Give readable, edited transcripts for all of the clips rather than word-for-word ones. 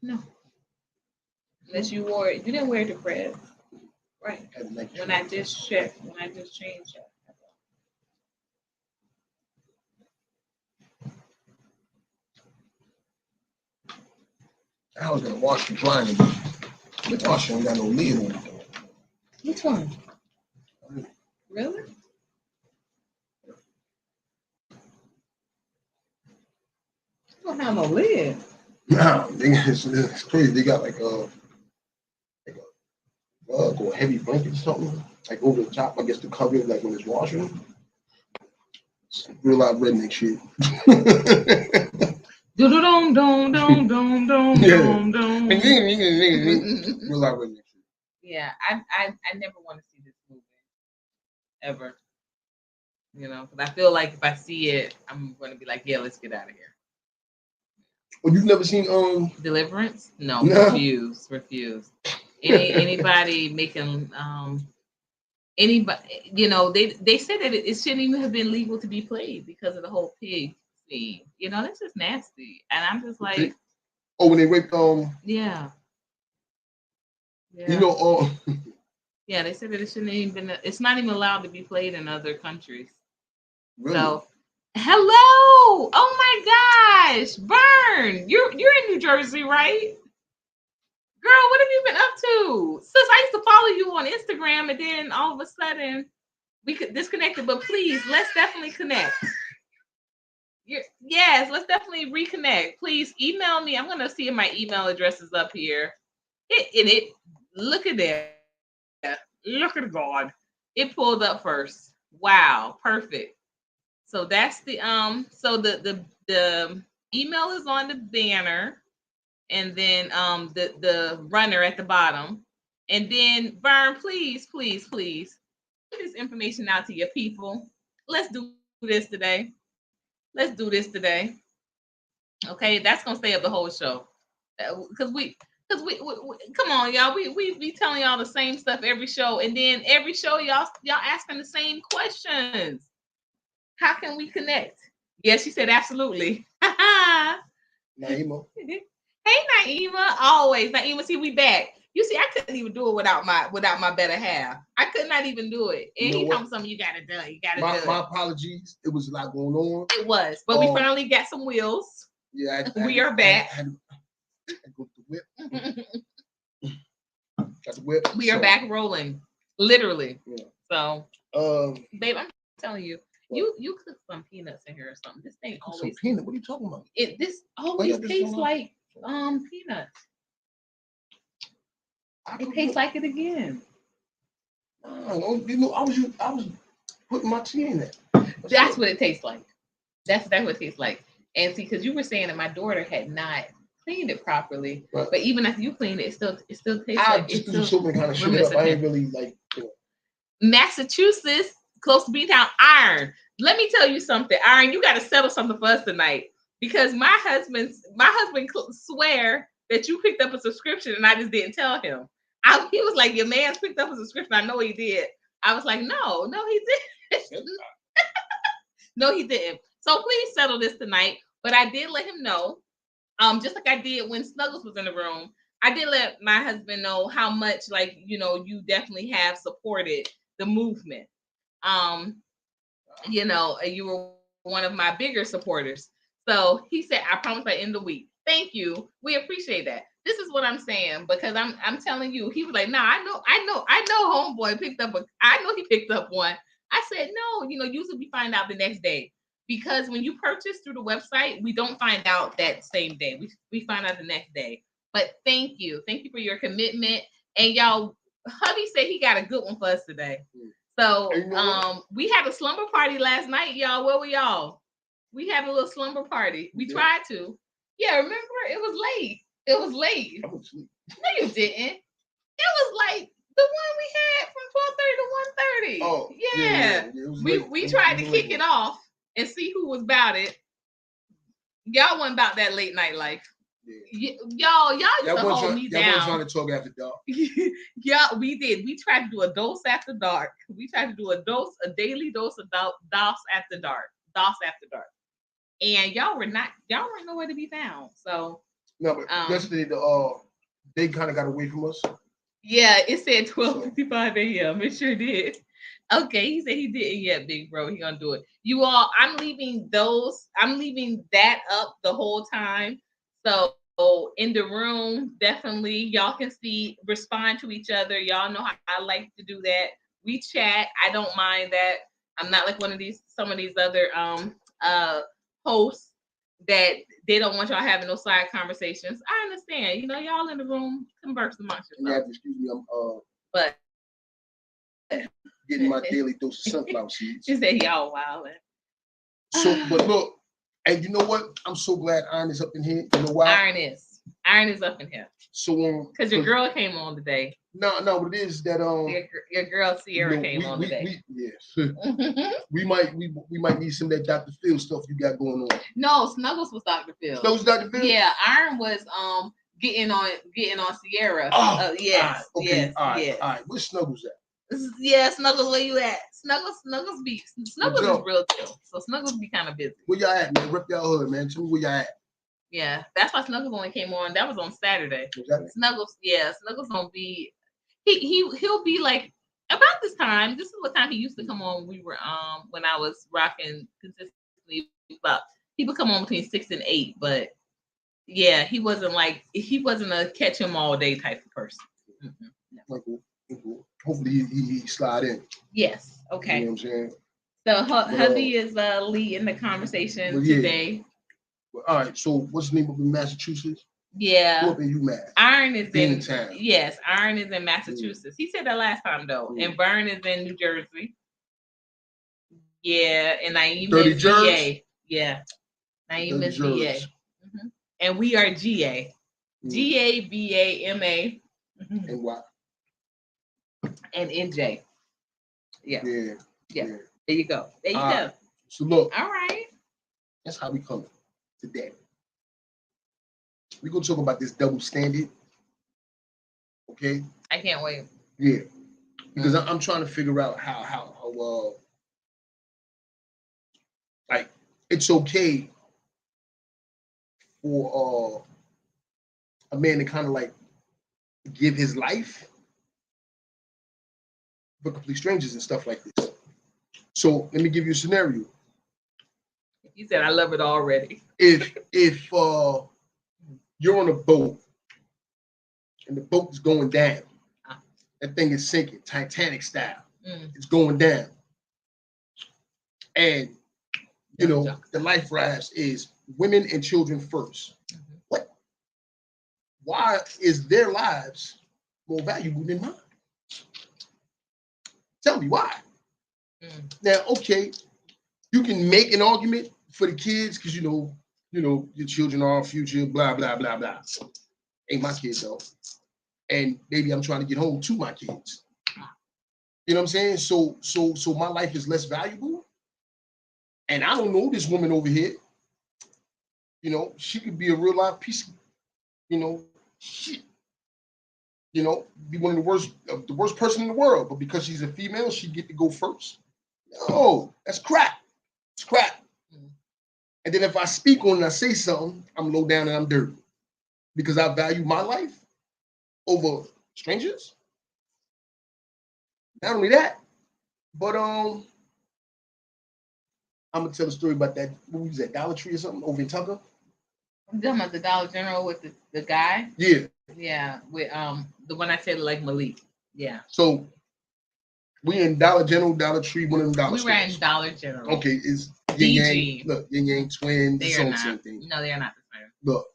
No. Unless you wore it. You didn't wear it to Fred. Right. When I just checked, when I just changed it. I was gonna wash the blind. The washer ain't got no lid on it. Which one? Really? Don't have no lid. No, it's crazy. They got like a rug or a heavy blanket or something, like over the top, I guess, to cover it, like when it's washing. It's real life redneck shit. Real life redneck shit. Yeah, I never want to see this movie ever. You know, because I feel like if I see it, I'm going to be like, yeah, let's get out of here. Well, you've never seen Deliverance? No. Refuse. Anybody making anybody, you know, they said that it shouldn't even have been legal to be played because of the whole pig scene. You know, that's just nasty. And I'm just like, when they raped yeah. You know yeah, they said that it shouldn't even been, it's not even allowed to be played in other countries. Really? So hello. Oh my gosh. Burn. You're in New Jersey, right? Girl, what have you been up to? Sis, I used to follow you on Instagram and then all of a sudden we could disconnected, but please, let's definitely connect. Yes, let's definitely reconnect. Please email me. I'm gonna see if my email address is up here. Look at that. Look at God. It pulled up first. Wow, perfect. So that's the so the email is on the banner, and then the runner at the bottom. And then Vern, please put this information out to your people. Let's do this today. Okay, that's gonna stay up the whole show. Because we come on, y'all. We be telling y'all the same stuff every show, and then every show y'all asking the same questions. How can we connect? Yes, she said absolutely. Naima. Hey Naima, always Naima. See, we back. You see, I couldn't even do it without my better half. I could not even do it. And he told me something you gotta do. You gotta do it. My apologies. It was a lot going on. It was, but we finally got some wheels. Yeah, we are back. I go to the whip. Got the whip. We are back rolling, literally. Yeah. So, babe, I'm telling you, you cook some peanuts in here or something. This thing always some peanut. What are you talking about? This always tastes like peanuts. It tastes like it again. You know, I was putting my tea in it. That's what it tastes like. That's what it tastes like. And see, because you were saying that my daughter had not cleaned it properly, right. But even after you clean it, it still tastes like it's still so many kind of shit up. I ain't really like. Massachusetts, close to B-Town, Iron. Let me tell you something, Iron. You got to settle something for us tonight because my husband swear that you picked up a subscription and I just didn't tell him. He was like, your man's picked up a subscription. I know he did. I was like, no, he didn't. No, he didn't. So please settle this tonight. But I did let him know, just like I did when Snuggles was in the room. I did let my husband know how much, like, you know, you definitely have supported the movement. You know, you were one of my bigger supporters. So he said, I promise by end of the week. Thank you. We appreciate that. This is what I'm saying, because I'm telling you, he was like, nah, I know homeboy picked up I know he picked up one. I said, no, you know, usually we find out the next day. Because when you purchase through the website, we don't find out that same day. We find out the next day. But thank you for your commitment. And y'all, hubby said he got a good one for us today. So we had a slumber party last night, y'all. Where were y'all? We had a little slumber party. We tried to. Yeah, remember? It was late. I was asleep. No, you didn't. It was like the one we had from 12:30 to 1:30. Oh, yeah. We tried to kick it off and see who was about it. Y'all wasn't about that late night life. Yeah. Y'all used to hold me down. Y'all wasn't trying to talk after dark. Yeah, we did. We tried to do a dose after dark. We tried to do a daily dose of DOSS after dark. DOSS after dark. And y'all weren't nowhere to be found. So No, but yesterday they kind of got away from us. Yeah, it said 12:55 a.m. It sure did. Okay, he said he didn't yet, big bro. He gonna do it. You all, I'm leaving that up the whole time. So in the room, definitely y'all can see, respond to each other. Y'all know how I like to do that. We chat. I don't mind that. I'm not like some of these other hosts that they don't want y'all having no side conversations. I understand. You know, y'all in the room converse amongst yourselves. You have to excuse me. I'm but getting my daily dose of sunflower seeds. She said y'all wilding. So, but look, and you know what? I'm so glad Iron is up in here. You know why? Iron is up in here. So because your girl came on today. No, what it is that your girl Sierra came on today. We might need some of that Dr. Phil stuff you got going on. No, Snuggles was Dr. Phil. Snuggles Dr. Phil? Yeah, Iron was getting on Sierra. Yes. Okay, yes, all right, yes. all right. Where's Snuggles at? Yeah, Snuggles, where you at? Snuggles is real chill. So Snuggles be kind of busy. Where y'all at, man? Rep y'all hood, man. Tell me where y'all at. Yeah, that's why Snuggles only came on. That was on Saturday. Exactly. Snuggles gonna be he'll be like about this time. This is what time he used to come on. We were when I was rocking consistently about he would come on between 6 and 8, but yeah, he wasn't a catch him all day type of person. No. Hopefully he slide in. Yes. Okay. You know what I'm saying? So hubby is leading the conversation today. All right. So what's the name of Massachusetts? Yeah. Who up in UMass? Iron is in town. Yes, Iron is in Massachusetts. He said that last time though. And Vern is in New Jersey. Yeah, and Naima is GA. Yeah. Naima is GA. Mm-hmm. And we are GA. GABAMA. Mm-hmm. And what? And NJ. Yeah. Yeah. There you go. There you go. So look. All right. That's how we come today. We're gonna talk about this double standard. Okay. I can't wait. Yeah. Because I'm trying to figure out how like it's okay for a man to kind of like give his life for complete strangers and stuff like this. So let me give you a scenario. You said I love it already. If you're on a boat and the boat is going down, that thing is sinking, Titanic style. It's going down. And you know, the life rafts is women and children first. What? Why is their lives more valuable than mine? Tell me why. Now, okay, you can make an argument for the kids because you know your children are our future, blah blah blah blah. Ain't my kids though, and maybe I'm trying to get home to my kids. You know what I'm saying? So my life is less valuable, and I don't know this woman over here. You know, she could be a real life piece of, you know, shit. You know, be one of the worst person in the world, but because she's a female, she get to go first. No, that's crap. It's crap. And then if I speak on it and I say something, I'm low down and I'm dirty because I value my life over strangers. Not only that, but I'm gonna tell a story about that. What was that, Dollar Tree or something over in Tucker? I'm talking about the Dollar General with the guy. Yeah. Yeah, with the one I said like Malik. Yeah. So we in Dollar General, Dollar Tree, one of them dollar stores. We were in Dollar General. Okay, it's Yin Yang. Look, Yin Yang twins. They are not. Same thing. No, they are not the same. Look.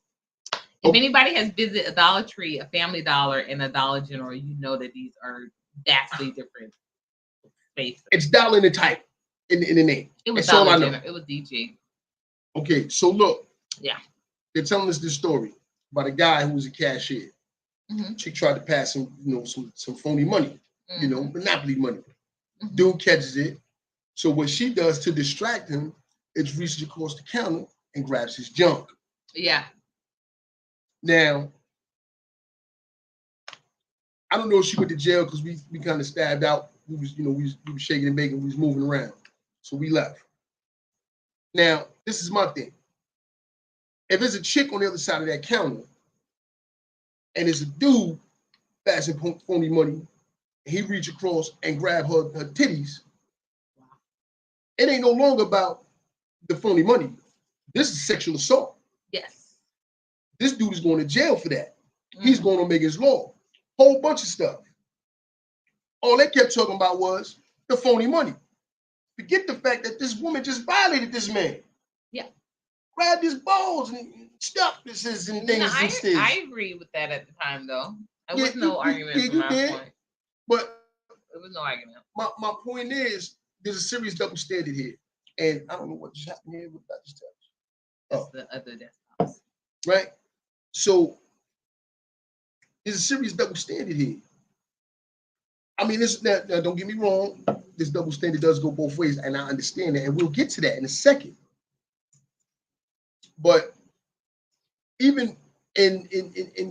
If anybody has visited a Dollar Tree, a Family Dollar, and a Dollar General, you know that these are vastly different spaces. It's Dollar in the type in the name. It was That's Dollar all I know. General. It was DG. Okay, so look. Yeah. They're telling us this story about a guy who was a cashier. She tried to pass him, some phony money, monopoly money. Dude catches it. So what she does to distract him is reaches across the counter and grabs his junk. Yeah. Now, I don't know if she went to jail because we kind of stabbed out. We was shaking and baking. We was moving around, so we left. Now, this is my thing. If there's a chick on the other side of that counter and there's a dude passing phony money, and he reach across and grab her titties. It ain't no longer about the phony money. This is sexual assault. Yes. This dude is going to jail for that. He's going to make his law. Whole bunch of stuff. All they kept talking about was the phony money. Forget the fact that this woman just violated this man. Yeah. Grabbed his balls and stuff this and things. No, I agree with that at the time, though. There was no argument from my point. But there was no argument. My point is, there's a serious double standard here. And I don't know what just happened here. What did I just tell you? That's the other desktops. Right? So there's a serious double standard here. I mean, now, don't get me wrong. This double standard does go both ways, and I understand that, and we'll get to that in a second. But even in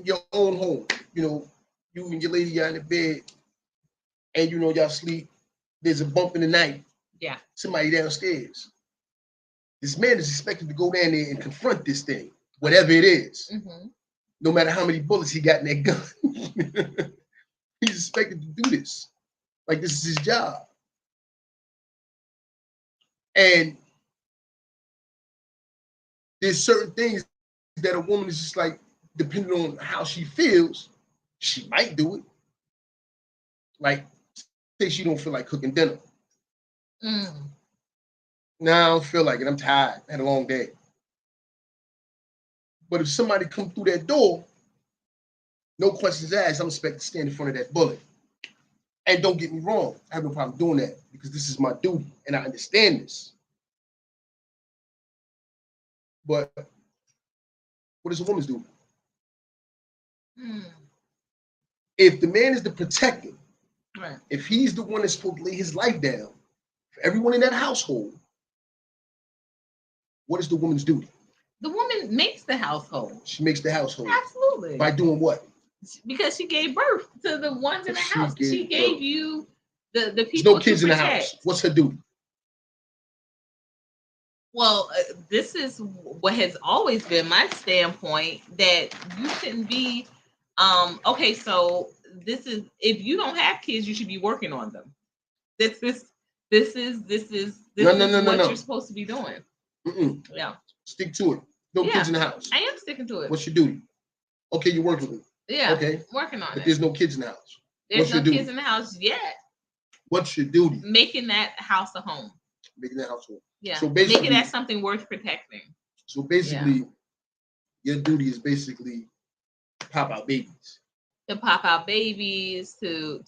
your own home, you and your lady are in the bed, and y'all sleep. There's a bump in the night. Yeah. Somebody downstairs. This man is expected to go down there and confront this thing, whatever it is. Mm-hmm. No matter how many bullets he got in that gun. He's expected to do this. Like this is his job. And there's certain things that a woman is just like, depending on how she feels, she might do it. Like, say she don't feel like cooking dinner. Nah, I don't feel like it. I'm tired. I had a long day. But if somebody come through that door, no questions asked, I'm expected to stand in front of that bullet. And don't get me wrong, I have no problem doing that because this is my duty and I understand this. But what is a woman's duty? If the man is the protector, right. If he's the one that's supposed to lay his life down for everyone in that household, what is the woman's duty? The woman makes the household. She makes the household. Absolutely. By doing what? Because she gave birth to the ones in the house. She gave you the people. There's no kids in the house. What's her duty? Well, this is what has always been my standpoint, that you shouldn't be okay, so this is, if you don't have kids, you should be working on them. This is what you're supposed to be doing. Yeah. Stick to it. No kids in the house. I am sticking to it. What's your duty? Okay, you're working with it. Yeah. Okay. Working on it. But there's no kids in the house. There's no kids in the house yet. What's your duty? Making that house a home. Making that house a home. Yeah. So basically, making that something worth protecting. So basically, your duty is basically pop out babies. To pop out babies, to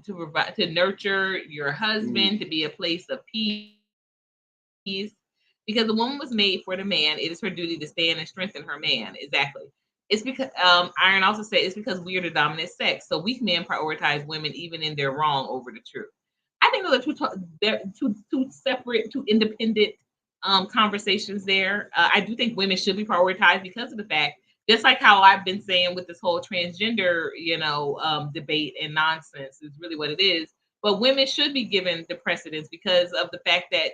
provide, to nurture your husband, to be a place of peace. Because the woman was made for the man. It is her duty to stand and strengthen her man. Exactly. It's because Iron also said it's because we are the dominant sex. So weak men prioritize women even in their wrong over the truth. I think they're two separate, two independent conversations there. I do think women should be prioritized because of the fact, just like how I've been saying with this whole transgender, debate and nonsense is really what it is. But women should be given the precedence because of the fact that,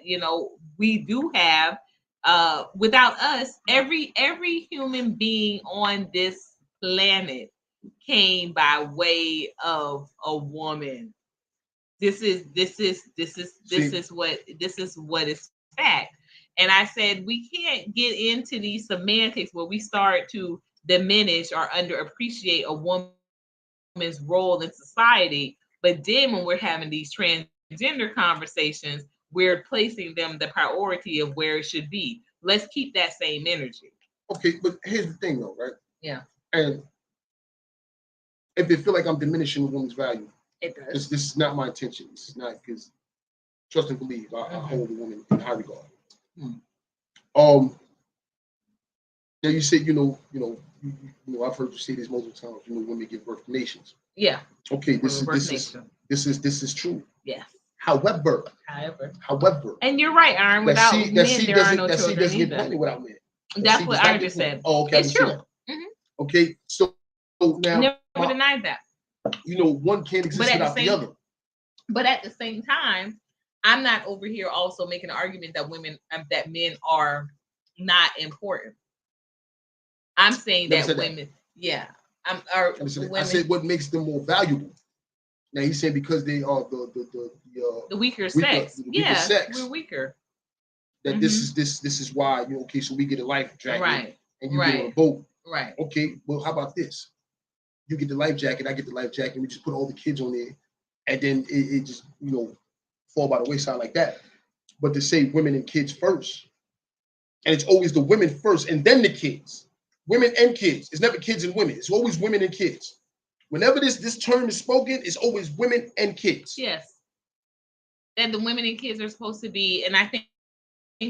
we do have, without us, every human being on this planet came by way of a woman. This is what is fact. And I said, we can't get into these semantics where we start to diminish or underappreciate a woman's role in society. But then when we're having these transgender conversations, we're placing them the priority of where it should be. Let's keep that same energy. Okay, but here's the thing though, right? Yeah. And if they feel like I'm diminishing a woman's value, it does. This is not my intention. This is not, because trust and believe, I hold a woman in high regard. Now you said, I've heard you say this multiple times. Women give birth to nations. Yeah. Okay, this is true. Yes. However. And you're right, Aaron. Without men, there are no children doesn't either. Get pregnant without men. That's what Aaron just said. Oh, okay. It's true. Mm-hmm. Okay, so now never denied that. One can't exist without the other. But at the same time, I'm not over here also making an argument that men are not important. I'm saying that women, I said what makes them more valuable. Now he's saying because they are the weaker sex. The weaker sex. We're weaker. That this is why okay, so we get a life jacket, right? And you get on a boat, right? Okay, well, how about this? You get the life jacket, I get the life jacket, and we just put all the kids on there, and then it just fall by the wayside like that. But to say women and kids first, and it's always the women first and then the kids, women and kids. It's never kids and women. It's always women and kids. Whenever this term is spoken, it's always women and kids. Yes, and the women and kids are supposed to be, and I think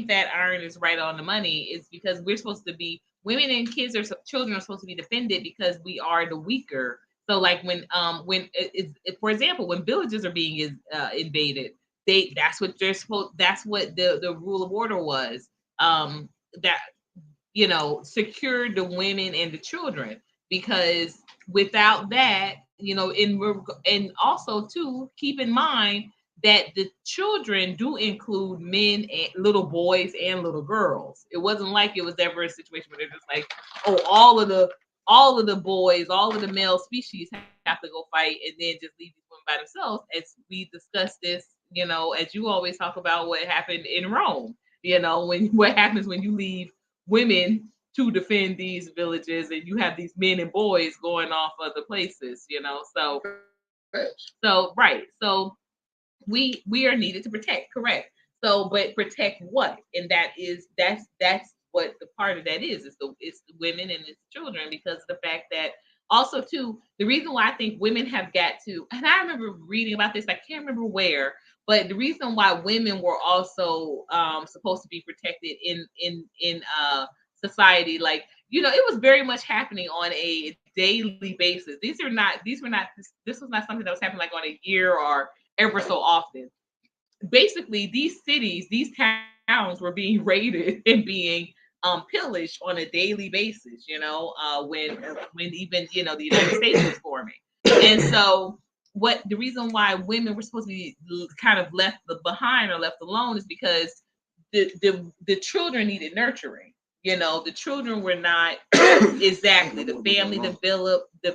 that Iron is right on the money. Is because we're supposed to be women and kids children are supposed to be defended because we are the weaker. So like when for example, when villages are being invaded, that's what they're supposed. That's what the rule of order was. That secure the women and the children, because without that, and also too keep in mind that the children do include men and little boys and little girls. It wasn't like it was ever a situation where they're just like, oh, all of the boys, all of the male species have to go fight and then just leave these women by themselves. As we discussed this, as you always talk about what happened in Rome, what happens when you leave women to defend these villages and you have these men and boys going off other places, so right. So we are needed to protect, correct. So but protect what? And that's what the part of that is the women and it's children, because of the fact that also too the reason why I think women have got to, and I remember reading about this, I can't remember where, but the reason why women were also supposed to be protected in society, like it was very much happening on a daily basis. This was not something that was happening like on a year or ever so often. Basically, these cities, these towns were being raided and being pillaged on a daily basis. When even the United States was forming, and so what the reason why women were supposed to be kind of left behind or left alone is because the children needed nurturing. The children were not exactly the family, the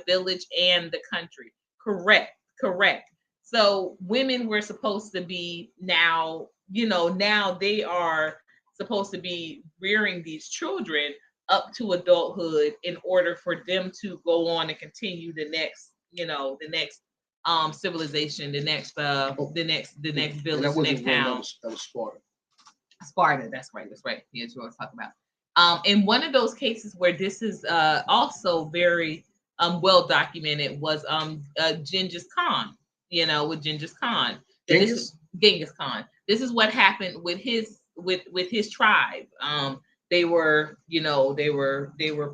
village, and the country. Correct. So women were supposed to be now they are supposed to be rearing these children up to adulthood in order for them to go on and continue the next civilization, the next village, the next town. That was Sparta. Sparta, that's right. Yeah, that's what I was talking about. And one of those cases where this is also very well documented was Genghis Khan. With Genghis Khan. Genghis Khan. This is what happened with his tribe. They were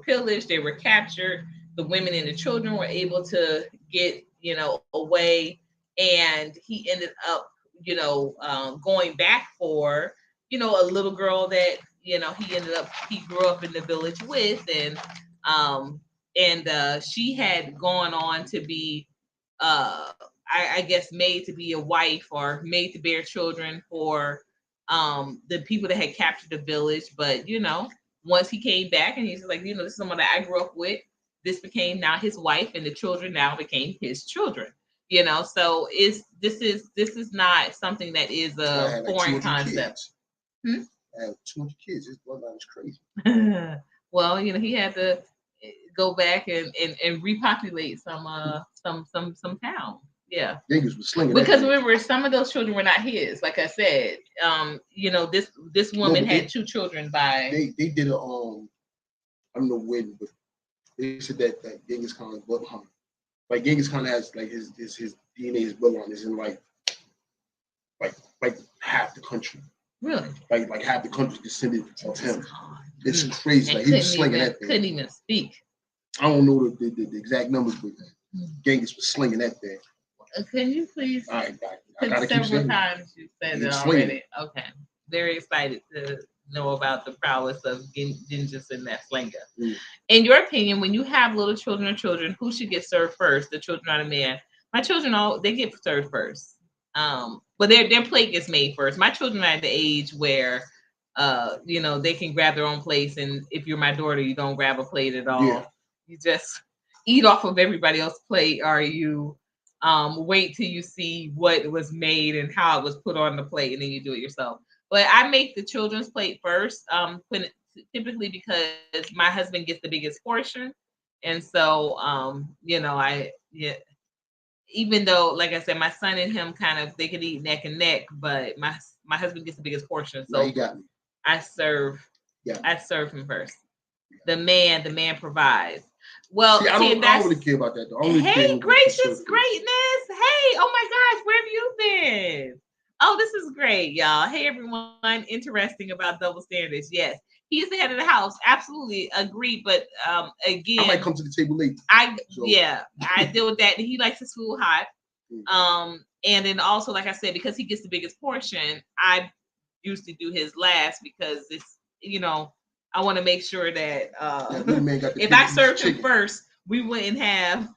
pillaged, they were captured. The women and the children were able to get away, and he ended up going back for a little girl that he grew up in the village with, and she had gone on to be I guess made to be a wife or made to bear children for the people that had captured the village. But once he came back and he's like, this is someone that I grew up with, this became now his wife, and the children now became his children. So this is not something that is a foreign concept. I have 200 kids. His bloodline is crazy. Well, he had to go back and repopulate some towns. Yeah. Niggas was slinging. Because remember, some of those children were not his. Like I said, this woman had 2 children by. They did a I don't know when, but they said that Genghis Khan's bloodline, like Genghis Khan has like his DNA, his bloodline is in like half the country. Really? Like half the country descended of him. It's crazy. Like he was slinging that thing. Couldn't even speak. I don't know the exact numbers, but Genghis was slinging that thing. Can you please? I gotta keep several times you said it already. Okay. Very excited to know about the prowess of Genghis and that slinger. In your opinion, when you have little children or children, who should get served first? The children or the man? My children, they get served first. But their plate gets made first. My children are at the age where they can grab their own place, and if you're my daughter, you don't grab a plate at all. Yeah. You just eat off of everybody else's plate, or you wait till you see what was made and how it was put on the plate, and then you do it yourself. But I make the children's plate first, typically because my husband gets the biggest portion, and so even though, like I said, my son and him they could eat neck and neck, but my husband gets the biggest portion, so he got me. I serve him first. The man provides. Well, see, I don't really care about that though. Hey, gracious greatness. Hey, oh my gosh, where have you been? Oh, this is great, y'all. Hey, everyone. Interesting about double standards. Yes, he's the head of the house. Absolutely agree. But again, I might come to the table late. I deal with that. He likes his food hot. And then also, like I said, because he gets the biggest portion, I usually do his last because it's I want to make sure that if I served him first, we wouldn't have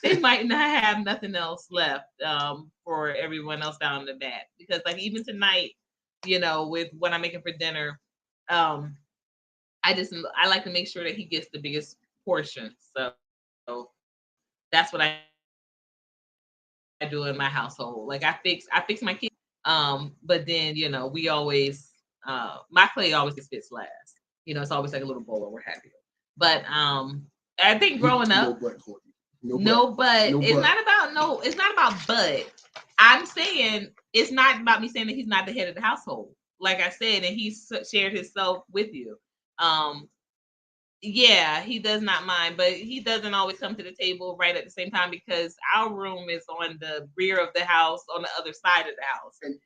they might not have nothing else left for everyone else down the mat. Because like even tonight, with what I'm making for dinner, I like to make sure that he gets the biggest portion. So that's what I do in my household. Like I fix my kids, but then we always my plate always gets fixed last. It's always like a little bowl or what have you. But I think growing up, it's not about but. I'm saying it's not about me saying that he's not the head of the household. Like I said, and he shared himself with you. Yeah, he does not mind, but he doesn't always come to the table right at the same time because our room is on the rear of the house, on the other side of the house. And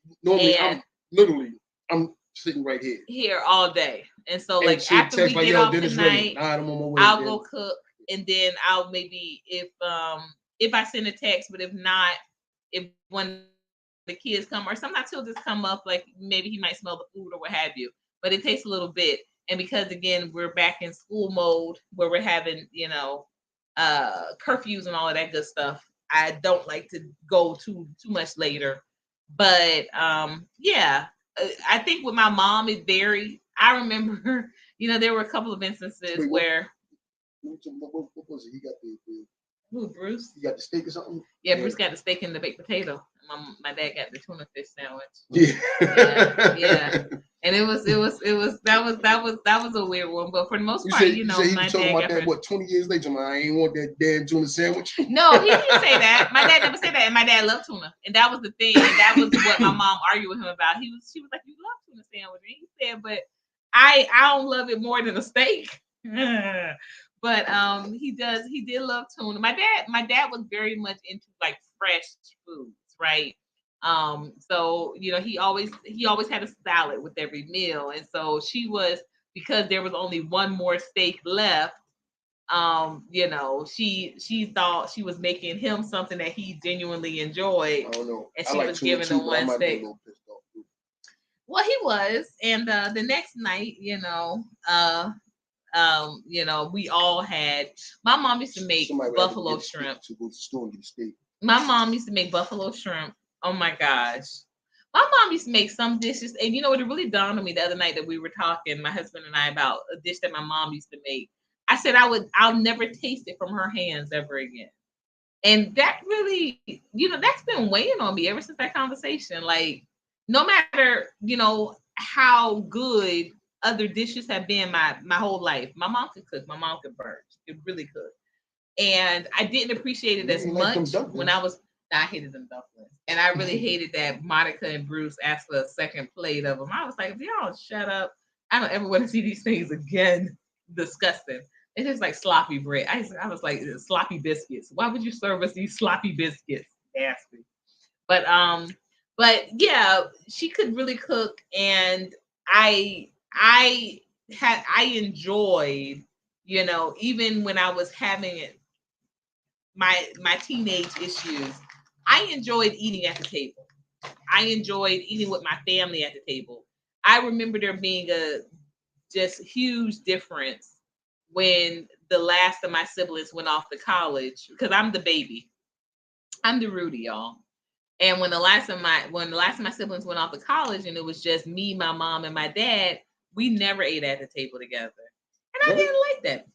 normally, I'm sitting right here all day, and so like after we get off tonight, I'll go cook, and then I'll maybe if I send a text, but if not, if one the kids come, or sometimes he'll just come up, like maybe he might smell the food or what have you, but it takes a little bit. And because again, we're back in school mode where we're having, curfews and all of that good stuff. I don't like to go too much later. But I think with my mom, it varied. I remember, there were a couple of instances where. What was it? He got Who, Bruce? You got the steak or something? Yeah, Bruce got the steak and the baked potato. My dad got the tuna fish sandwich. Yeah. And it was a weird one, but for the most part, my dad got that. What 20 years later, I ain't want that damn tuna sandwich. No, he didn't say that. My dad never said that, and my dad loved tuna, and that was the thing. And that was what my mom argued with him about. She was like, "You love tuna sandwich," and he said, "But I don't love it more than a steak." But he did love tuna. My dad was very much into like fresh foods, right? So he always had a salad with every meal, and so because there was only one more steak left. She thought she was making him something that he genuinely enjoyed. I don't know. And she was giving him one steak. Well, he was, and the next night, we all had. My mom used to make buffalo shrimp. To go to the store and get a steak. My mom used to make buffalo shrimp. Oh my gosh. My mom used to make some dishes, and it really dawned on me the other night that we were talking, my husband and I, about a dish that my mom used to make. I said I'll never taste it from her hands ever again. And that really, that's been weighing on me ever since that conversation. Like, no matter, how good other dishes have been my whole life. My mom could cook. My mom could burn. She really could. And I didn't appreciate it as much when I hated them dumplings. And I really hated that Monica and Bruce asked for a second plate of them. I was like, if y'all don't shut up, I don't ever want to see these things again. Disgusting. It's just like sloppy bread. I was like, sloppy biscuits. Why would you serve us these sloppy biscuits? Nasty. But yeah, she could really cook, and I enjoyed, even when I was having my teenage issues, I enjoyed eating at the table. I enjoyed eating with my family at the table. I remember there being a just huge difference when the last of my siblings went off to college, because I'm the baby. I'm the Rudy, y'all. And when the last of my siblings went off to college, and it was just me, my mom, and my dad, we never ate at the table together. And I didn't like that.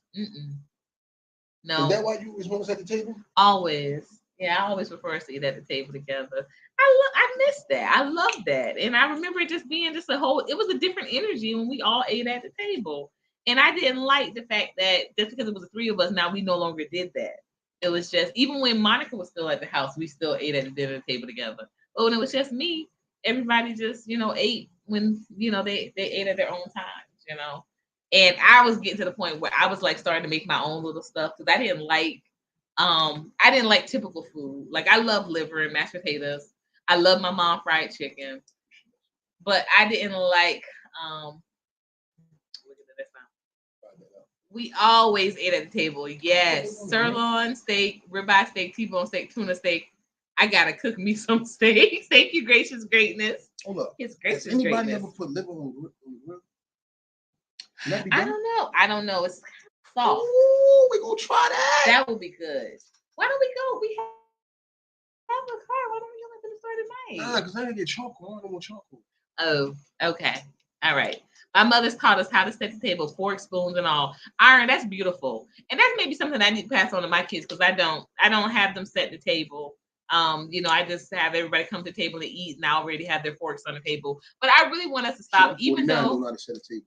No. Is that why you was always at the table? Always. Yeah, I always prefer to eat at the table together. I miss that. I love that. And I remember it just being just it was a different energy when we all ate at the table. And I didn't like the fact that just because it was the three of us, now we no longer did that. It was just, even when Monica was still at the house, we still ate at the dinner table together. But when it was just me, everybody just, ate when, they ate at their own times, And I was getting to the point where I was like starting to make my own little stuff because I didn't like typical food. Like I love liver and mashed potatoes. I love my mom fried chicken. But I didn't like look at this now. We always ate at the table. Yes. Sirloin steak, ribeye steak, T-bone steak, tuna steak. I gotta cook me some steak. Thank you, gracious greatness. Hold up. His gracious Has anybody greatness. ever put liver on the grill? I don't know. It's soft. Ooh, we gonna try that. That would be good. Why don't we go? We have a car. Why don't we go into the store tonight? Nah, because I didn't get charcoal. I don't want charcoal. Oh, okay. All right. My mother's taught us how to set the table, forks, spoons, and all. Iron, that's beautiful. And that's maybe something I need to pass on to my kids because I don't have them set the table. I just have everybody come to the table and eat, and I already have their forks on the table. But I really want us to stop, even though I don't know how to set a table.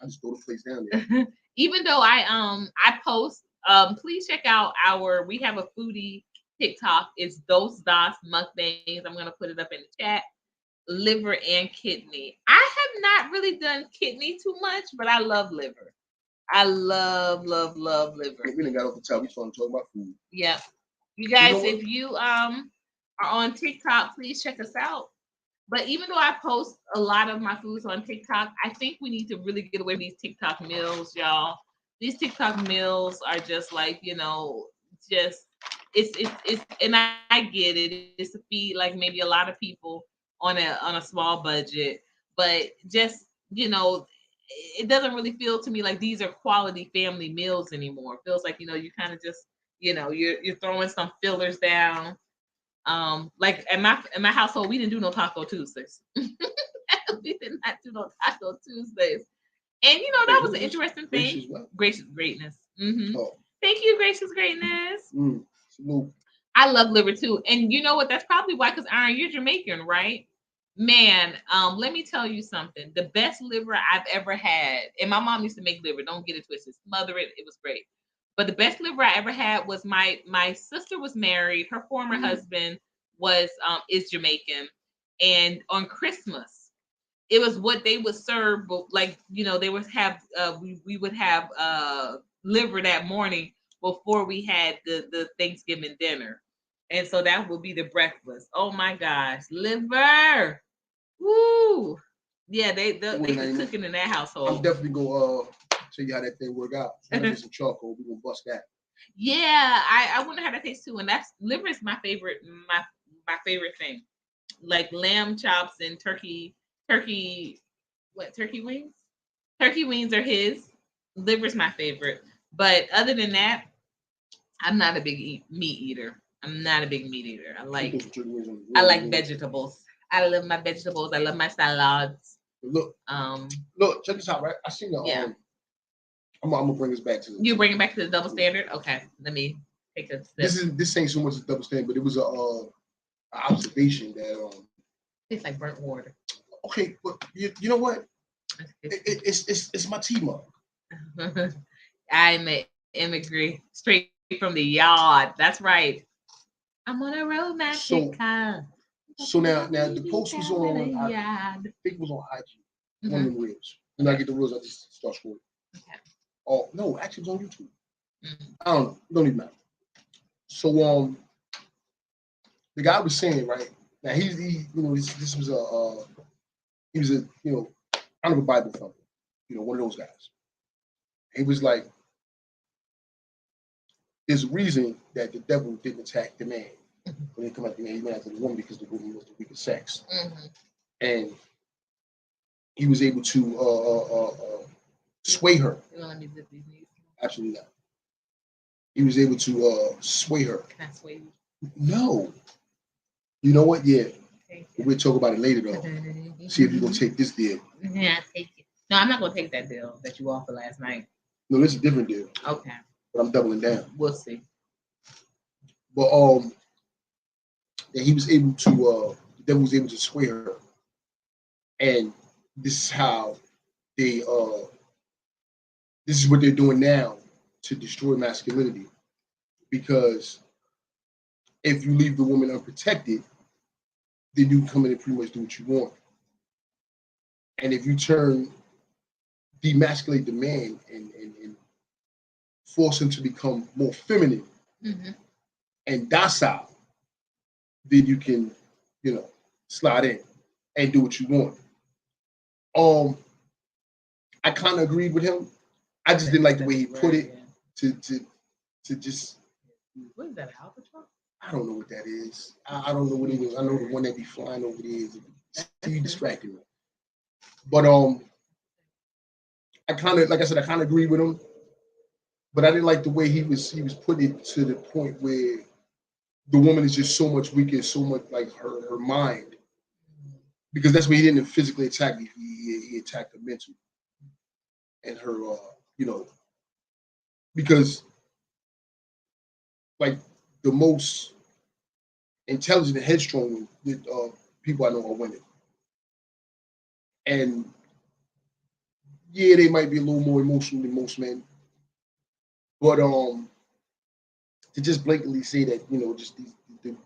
I just throw the plates down there. Even though I post, please check out we have a foodie TikTok. It's DOSS mukbangs. I'm gonna put it up in the chat. Liver and kidney. I have not really done kidney too much, but I love liver. I love liver. We didn't got off the top. We started talking about food. Yeah. You guys, if you are on TikTok, please check us out. But even though I post a lot of my foods on TikTok, I think we need to really get away from these TikTok meals, y'all. These TikTok meals are just like, just it's and I get it. It's to feed like maybe a lot of people on a small budget, but just it doesn't really feel to me like these are quality family meals anymore. It feels like you kind of just you're throwing some fillers down. Like in my household, we didn't do no Taco Tuesdays. We did not do no Taco Tuesdays, and that was an interesting thing. Gracious greatness. Mm-hmm. Oh. Thank you, gracious greatness. I love liver too, and you know what? That's probably why. Because Iron, you're Jamaican, right? Man, let me tell you something. The best liver I've ever had, and my mom used to make liver. Don't get it twisted. Smother it. It was great. But the best liver I ever had was my sister was married. Her former husband is Jamaican, and on Christmas, it was what they would serve. Like they would have we would have liver that morning before we had the Thanksgiving dinner, and so that would be the breakfast. Oh my gosh, liver! Woo! Yeah, they be cooking in that household. I'm definitely gonna show you how that thing work out. Get some charcoal. We're gonna bust that. Yeah, I wonder how that tastes too. And that's liver is my favorite, my favorite thing. Like lamb chops and turkey wings? Turkey wings are his. Liver's my favorite. But other than that, I'm not a big meat eater. I'm not a big meat eater. I like vegetables. I love my vegetables. I love my salads. Look, check this out, right? I seen the I'm gonna bring this back to you bring it back to the double standard. Okay, let me take a sip. This ain't so much a double standard, but it was a observation that it's like burnt water. Okay, but you know what? It's my tea mug. I'm an immigrant straight from the yacht. That's right. I'm on a romantic car. So now the post was on. I think it was on IG. One of the reels. When I get the reels, I just start scrolling. Okay. Oh no, actually, it was on YouTube. I don't know. Don't even matter. So the guy was saying right now this was he was a kind of a Bible thumper, one of those guys. He was like, there's a reason that the devil didn't attack the man. When he come at the man, he went after the woman because the woman was the weaker sex. Mm-hmm. And he was able to sway her. You want to let me zip these knees? Absolutely not. He was able to sway her. Can I sway you? No. You know what? Yeah. We'll talk about it later, though. See if you're going to take this deal. Yeah, take it. No, I'm not going to take that deal that you offered last night. No, this is a different deal. Okay. but I'm doubling down. We'll see. But that he was able to the devil was able to sway her, and this is how they this is what they're doing now to destroy masculinity, because if you leave the woman unprotected, then you come in and pretty much do what you want. And if you demasculate the man and force him to become more feminine and docile, then you can, slide in and do what you want. I kind of agreed with him. I just didn't like the way he put it. To just. What is that, albatross? I don't know what that is. I don't know what it is. I know the one that be flying over there is. You distracted me. But I kind of, like I said, I kind of agree with him. But I didn't like the way he was putting it to the point where the woman is just so much weaker, so much like her mind, because that's where he didn't physically attack me. He attacked her mentally and her, because like the most intelligent and headstrong people I know are women, and yeah, they might be a little more emotional than most men, but to just blatantly say that just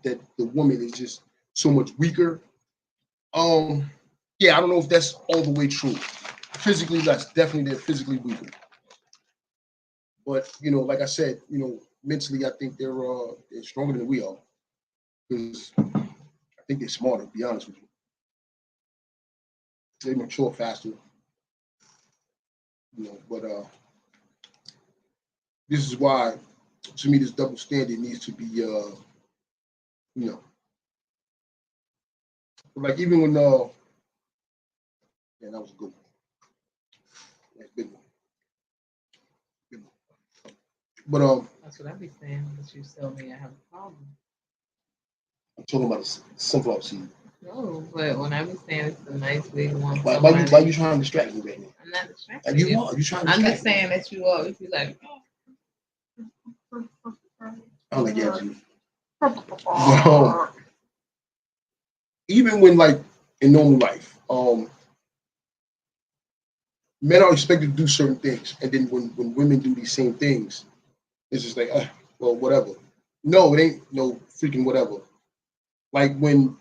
that the woman is just so much weaker. Yeah, I don't know if that's all the way true. Physically, that's definitely they're physically weaker. But like I said, mentally, I think they're stronger than we are, because I think they're smarter. To be honest with you, they mature faster. But this is why, to me, this double standard needs to be, like even when yeah, that was a good one. That's a big one. But that's what I be saying. But you tell me I have a problem. I'm talking about the sunflower seed. No, but when I be saying it's a nice big one. Why you trying to distract me right now? I'm not distracted. Like you are. You trying to distract I'm just saying that you are. If you like. I don't like you. Even when like in normal life, men are expected to do certain things, and then when women do these same things, it's just like, well, whatever. No, it ain't no freaking whatever. Like when,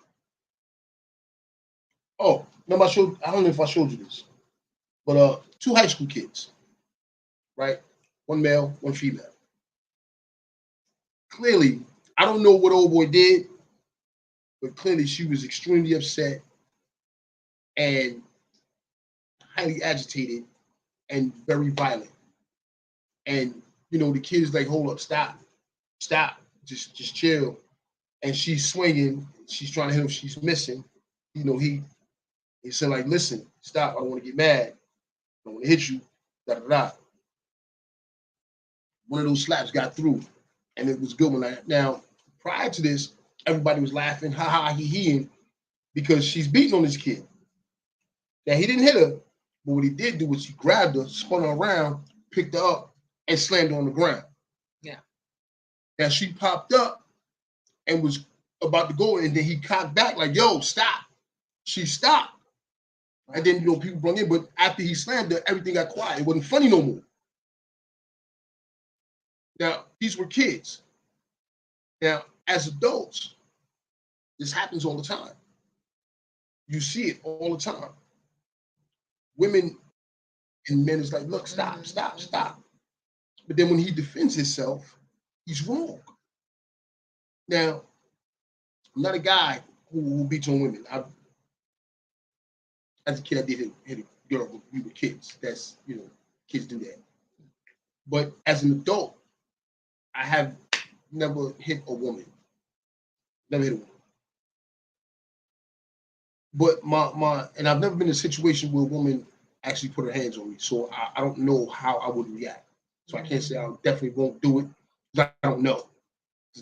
no, I don't know if I showed you this, but two high school kids, right? One male, one female. Clearly, I don't know what old boy did, but clearly she was extremely upset and highly agitated and very violent. And the kid's like, hold up, stop, just chill. And she's swinging, she's trying to hit him, she's missing. He said, like, listen, stop, I don't want to get mad, I don't want to hit you, da da da. One of those slaps got through, and it was good when now prior to this, everybody was laughing, ha ha, he, because she's beating on this kid. Now he didn't hit her, but what he did do was he grabbed her, spun her around, picked her up, and slammed her on the ground. Yeah. Now she popped up and was about to go, and then he cocked back like, yo, stop. She stopped. And then people brought in, but after he slammed her, everything got quiet. It wasn't funny no more. Now, these were kids. Now, as adults, this happens all the time. You see it all the time. Women and men is like, look, stop. But then when he defends himself, he's wrong. Now, I'm not a guy who beats on women. As a kid, I did hit a girl when we were kids. That's, kids do that. But as an adult, I have never hit a woman. Never hit a woman. But and I've never been in a situation where a woman actually put her hands on me. So I don't know how I would react. So I can't say I definitely won't do it. I don't know.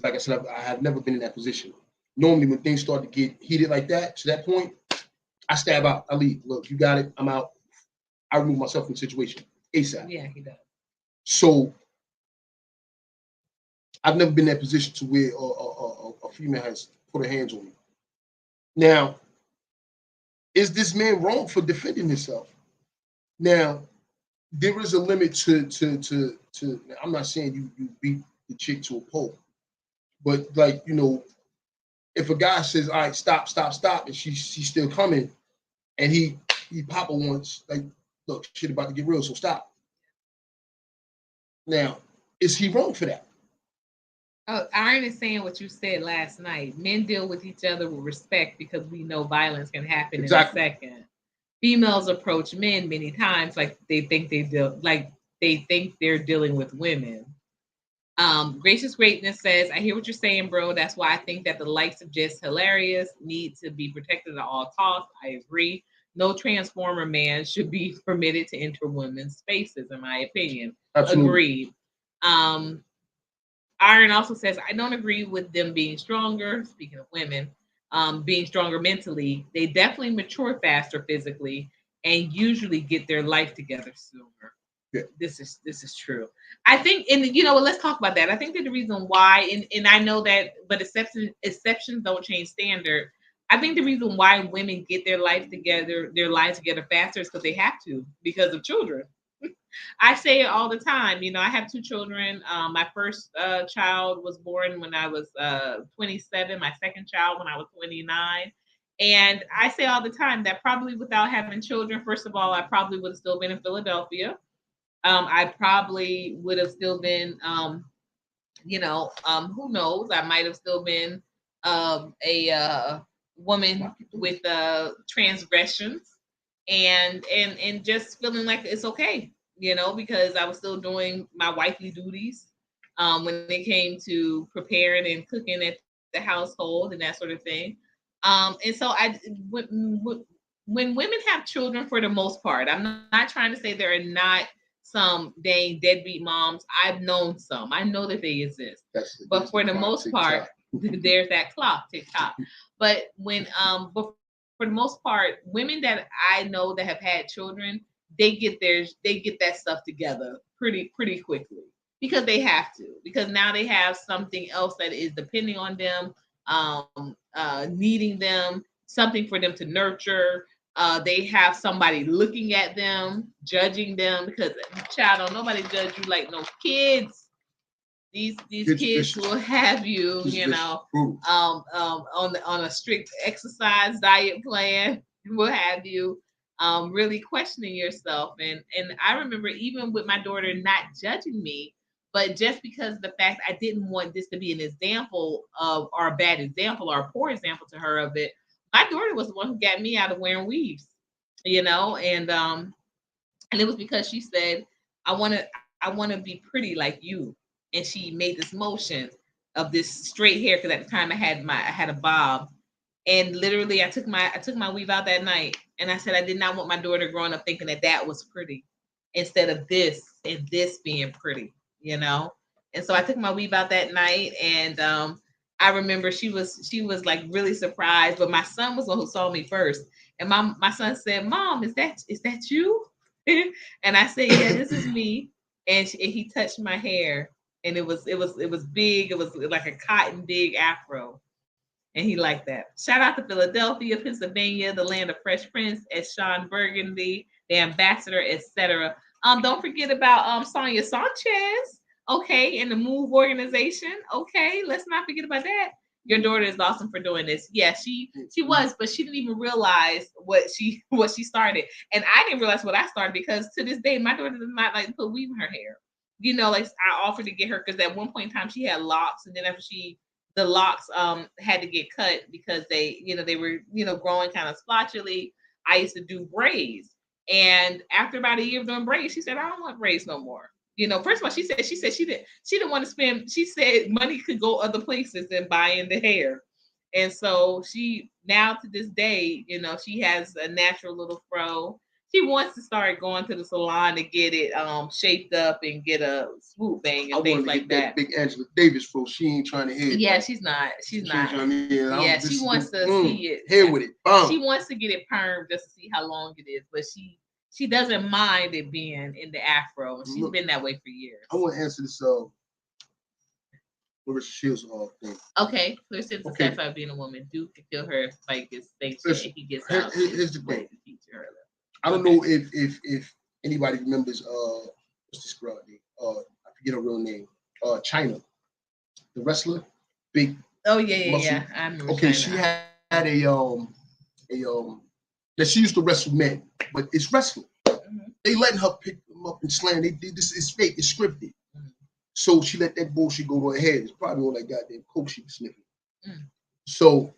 Like I said, I have never been in that position. Normally, when things start to get heated like that, to that point, I stab out. I leave. Look, you got it. I'm out. I remove myself from the situation ASAP. Yeah, he does. So I've never been in that position to where a female has put her hands on me. Now, is this man wrong for defending himself? Now, there is a limit to. I'm not saying you beat the chick to a pulp, but like if a guy says, "All right, stop, stop, stop," and she's still coming, and he pop her once, like, look, shit about to get real, so stop. Now, is he wrong for that? Oh, I understand what you said last night. Men deal with each other with respect because we know violence can happen Exactly. in a second. Females approach men many times like they think they're dealing with women. Gracious Greatness says, I hear what you're saying, bro. That's why I think that the likes of Just Hilarious need to be protected at all costs. I agree. No transformer man should be permitted to enter women's spaces, in my opinion. Absolutely. Agreed. Iron also says, I don't agree with them being stronger. Speaking of women, being stronger mentally, they definitely mature faster physically and usually get their life together sooner. Yeah. This is true. I think, and let's talk about that. I think that the reason why, and I know that, but exceptions don't change standard. I think the reason why women get their lives together faster is because they have to, because of children. I say it all the time. I have two children. My first child was born when I was 27. My second child when I was 29. And I say all the time that probably without having children, first of all, I probably would have still been in Philadelphia. I probably would have still been, who knows? I might have still been a woman with transgressions and just feeling like it's okay, because I was still doing my wifely duties when it came to preparing and cooking at the household and that sort of thing. And so when women have children, for the most part, I'm not trying to say there are not some dang deadbeat moms. I've known some. I know that they exist. But for the most part, there's that clock, tick-tock. But but for the most part, women that I know that have had children, they get that stuff together pretty quickly because they have to. Because now they have something else that is depending on them, needing them, something for them to nurture. They have somebody looking at them, judging them, because child, don't nobody judge you like no kids. These kids will have you, on a strict exercise diet plan. Will have you really questioning yourself. And I remember even with my daughter not judging me, but just because of the fact I didn't want this to be an example of, or a bad example or a poor example to her of it. My daughter was the one who got me out of wearing weaves, and it was because she said, I want to be pretty like you. And she made this motion of this straight hair, because at the time I had a bob. And literally I took my weave out that night, and I said I did not want my daughter growing up thinking that was pretty instead of this and this being pretty. And so I took my weave out that night, and I remember she was like really surprised, but my son was the one who saw me first. And my son said, Mom, is that you? And I said, yeah, this is me. And he touched my hair, and it was big. It was like a cotton big afro, and he liked that. Shout out to Philadelphia, Pennsylvania, the land of Fresh Prince, as Sean Burgundy, the ambassador, etc. Don't forget about Sonia Sanchez, okay, in the Move organization. Okay, let's not forget about that. Your daughter is awesome for doing this. Yeah, she was, but she didn't even realize what she started. And I didn't realize what I started, because to this day, my daughter does not like to put weave in her hair. Like I offered to get her, because at one point in time she had locks, and then after the locks had to get cut because they were growing kind of splotchily. I used to do braids, and after about a year of doing braids, she said, I don't want braids no more. First of all, she said she didn't want to spend. She said money could go other places than buying the hair. And so she, now to this day, she has a natural little fro. She wants to start going to the salon to get it shaped up and get a swoop bang and things like that. Big Angela Davis fro. She ain't trying to hear it. Yeah, she's not. She's not. Yeah, she wants to see it. Here with it. She wants to get it permed just to see how long it is, but she doesn't mind it being in the afro. She's been that way for years. I want to answer this Clarissa Shields thing. Okay, Clarissa is a Okay. satire of being a woman. Duke can kill her if fight gets things Listen, and he gets here- out. here's the thing. To teach her. I don't know if anybody remembers what's this girl name? I forget her real name. China, the wrestler, big. Oh yeah. muscle. I remember. Okay, China. she had a that she used to wrestle men, but it's wrestling. They letting her pick them up and slam. They this is fake. It's scripted. So she let that bullshit go to her head. It's probably all that goddamn coke she was sniffing. So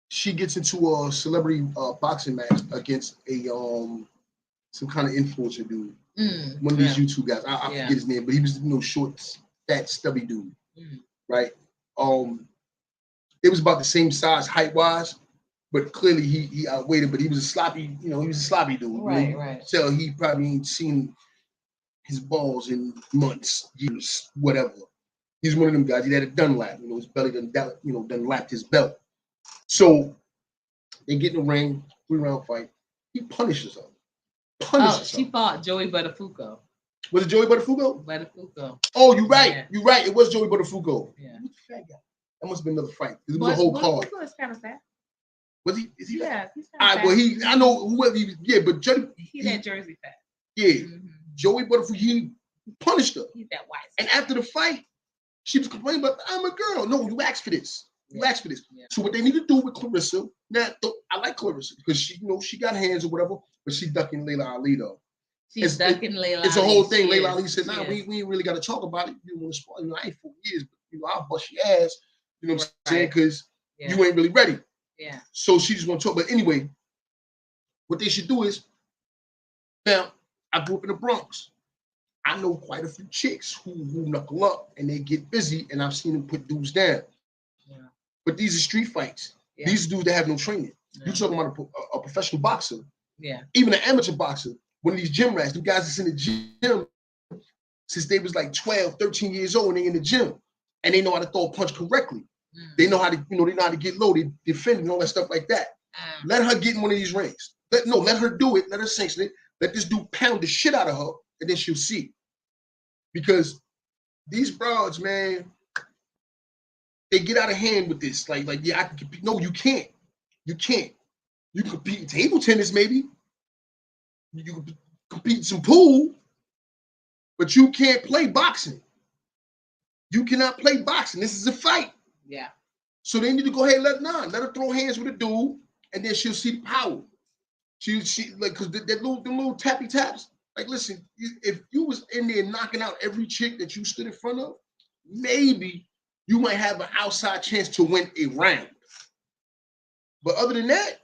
she gets into a celebrity boxing match against a some kind of influencer dude. One of these YouTube guys. I forget his name, but he was short, fat, stubby dude. Right? It was about the same size height wise, but clearly he outweighed it. But he was a sloppy, he was a sloppy dude. Right. So he probably ain't seen his balls in months, years, whatever. He's one of them guys. He had a Dunlap, his belly done lapped his belt. So they get in the ring, 3-round fight. He punishes her. She fought Joey Buttafuoco. Was it Joey Buttafuoco? Buttafuoco. Oh, you're right. Yeah. You're right. It was Joey Buttafuoco. Yeah. Who's the fat guy? That must have been another fight. It was a whole card. Buttafuoco is kind of fat. Was he? Is he? Yeah, he's kind of fat. Well, I know whoever he was. Yeah, but he that Jersey fat. Yeah, Joey Buttafuoco. He punished her. He's that white. And after the fight, she was complaining about, I'm a girl. No, you asked for this. You asked for this. Yeah. So what they need to do with Clarissa, now I like Clarissa because she, she got hands or whatever, but she ducking Layla Ali though. She's ducking Layla Ali. It's a whole thing. Layla Ali said, "Nah, we ain't really got to talk about it. You want to spar? I ain't 4 years, but I'll bust your ass. You know what I'm saying? Because you ain't really ready." Yeah. So she just want to talk. But anyway, what they should do is, now I grew up in the Bronx. I know quite a few chicks who knuckle up and they get busy, and I've seen them put dudes down. Yeah. But these are street fights. Yeah. These dudes that have no training. Yeah. You're talking about a professional boxer. Yeah. Even an amateur boxer. One of these gym rats. The guys that's in the gym since they was like 12, 13 years old, and they in the gym, and they know how to throw a punch correctly. They know how to, they know how to get low, they defend and all that stuff like that. Let her get in one of these rings. Let her do it. Let her sanction it. Let this dude pound the shit out of her, and then she'll see. Because these broads, man, they get out of hand with this. Like, yeah, I can compete. No, you can't. You can't. You can compete in table tennis, maybe. You can compete in some pool, but you can't play boxing. You cannot play boxing. This is a fight. Yeah. So they need to go ahead and let her throw hands with a dude, and then she'll see the power. She like, because the little tappy taps. Like, listen, if you was in there knocking out every chick that you stood in front of, maybe you might have an outside chance to win a round. But other than that,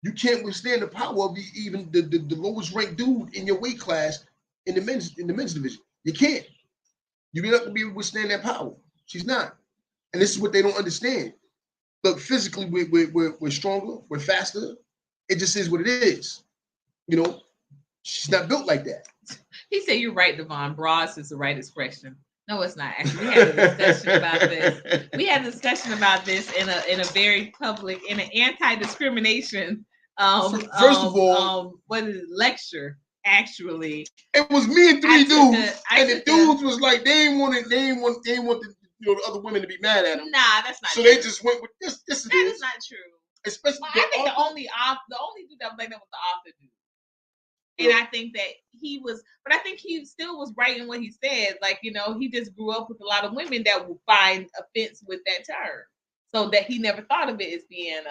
you can't withstand the power of even the lowest ranked dude in your weight class in the men's division. You can't. You're not gonna be able to withstand that power. She's not. And this is what they don't understand. Look, physically, we're stronger, we're faster. It just is what it is. She's not built like that. He said, "You're right, Devon. Broads is the right expression." No, it's not. Actually, we had a discussion about this. We had a discussion about this in a very public, in an anti-discrimination first of all, what is it, lecture? Actually, it was me and 3 dudes, and the dudes was like, they ain't want the other women to be mad at them. Nah, that's not. So true. They just went with this. That is not true. Especially, I think the only dude that was like that was the author dude. And I think that he was, but I think he still was right in what he said. Like, he just grew up with a lot of women that would find offense with that term. So that he never thought of it as being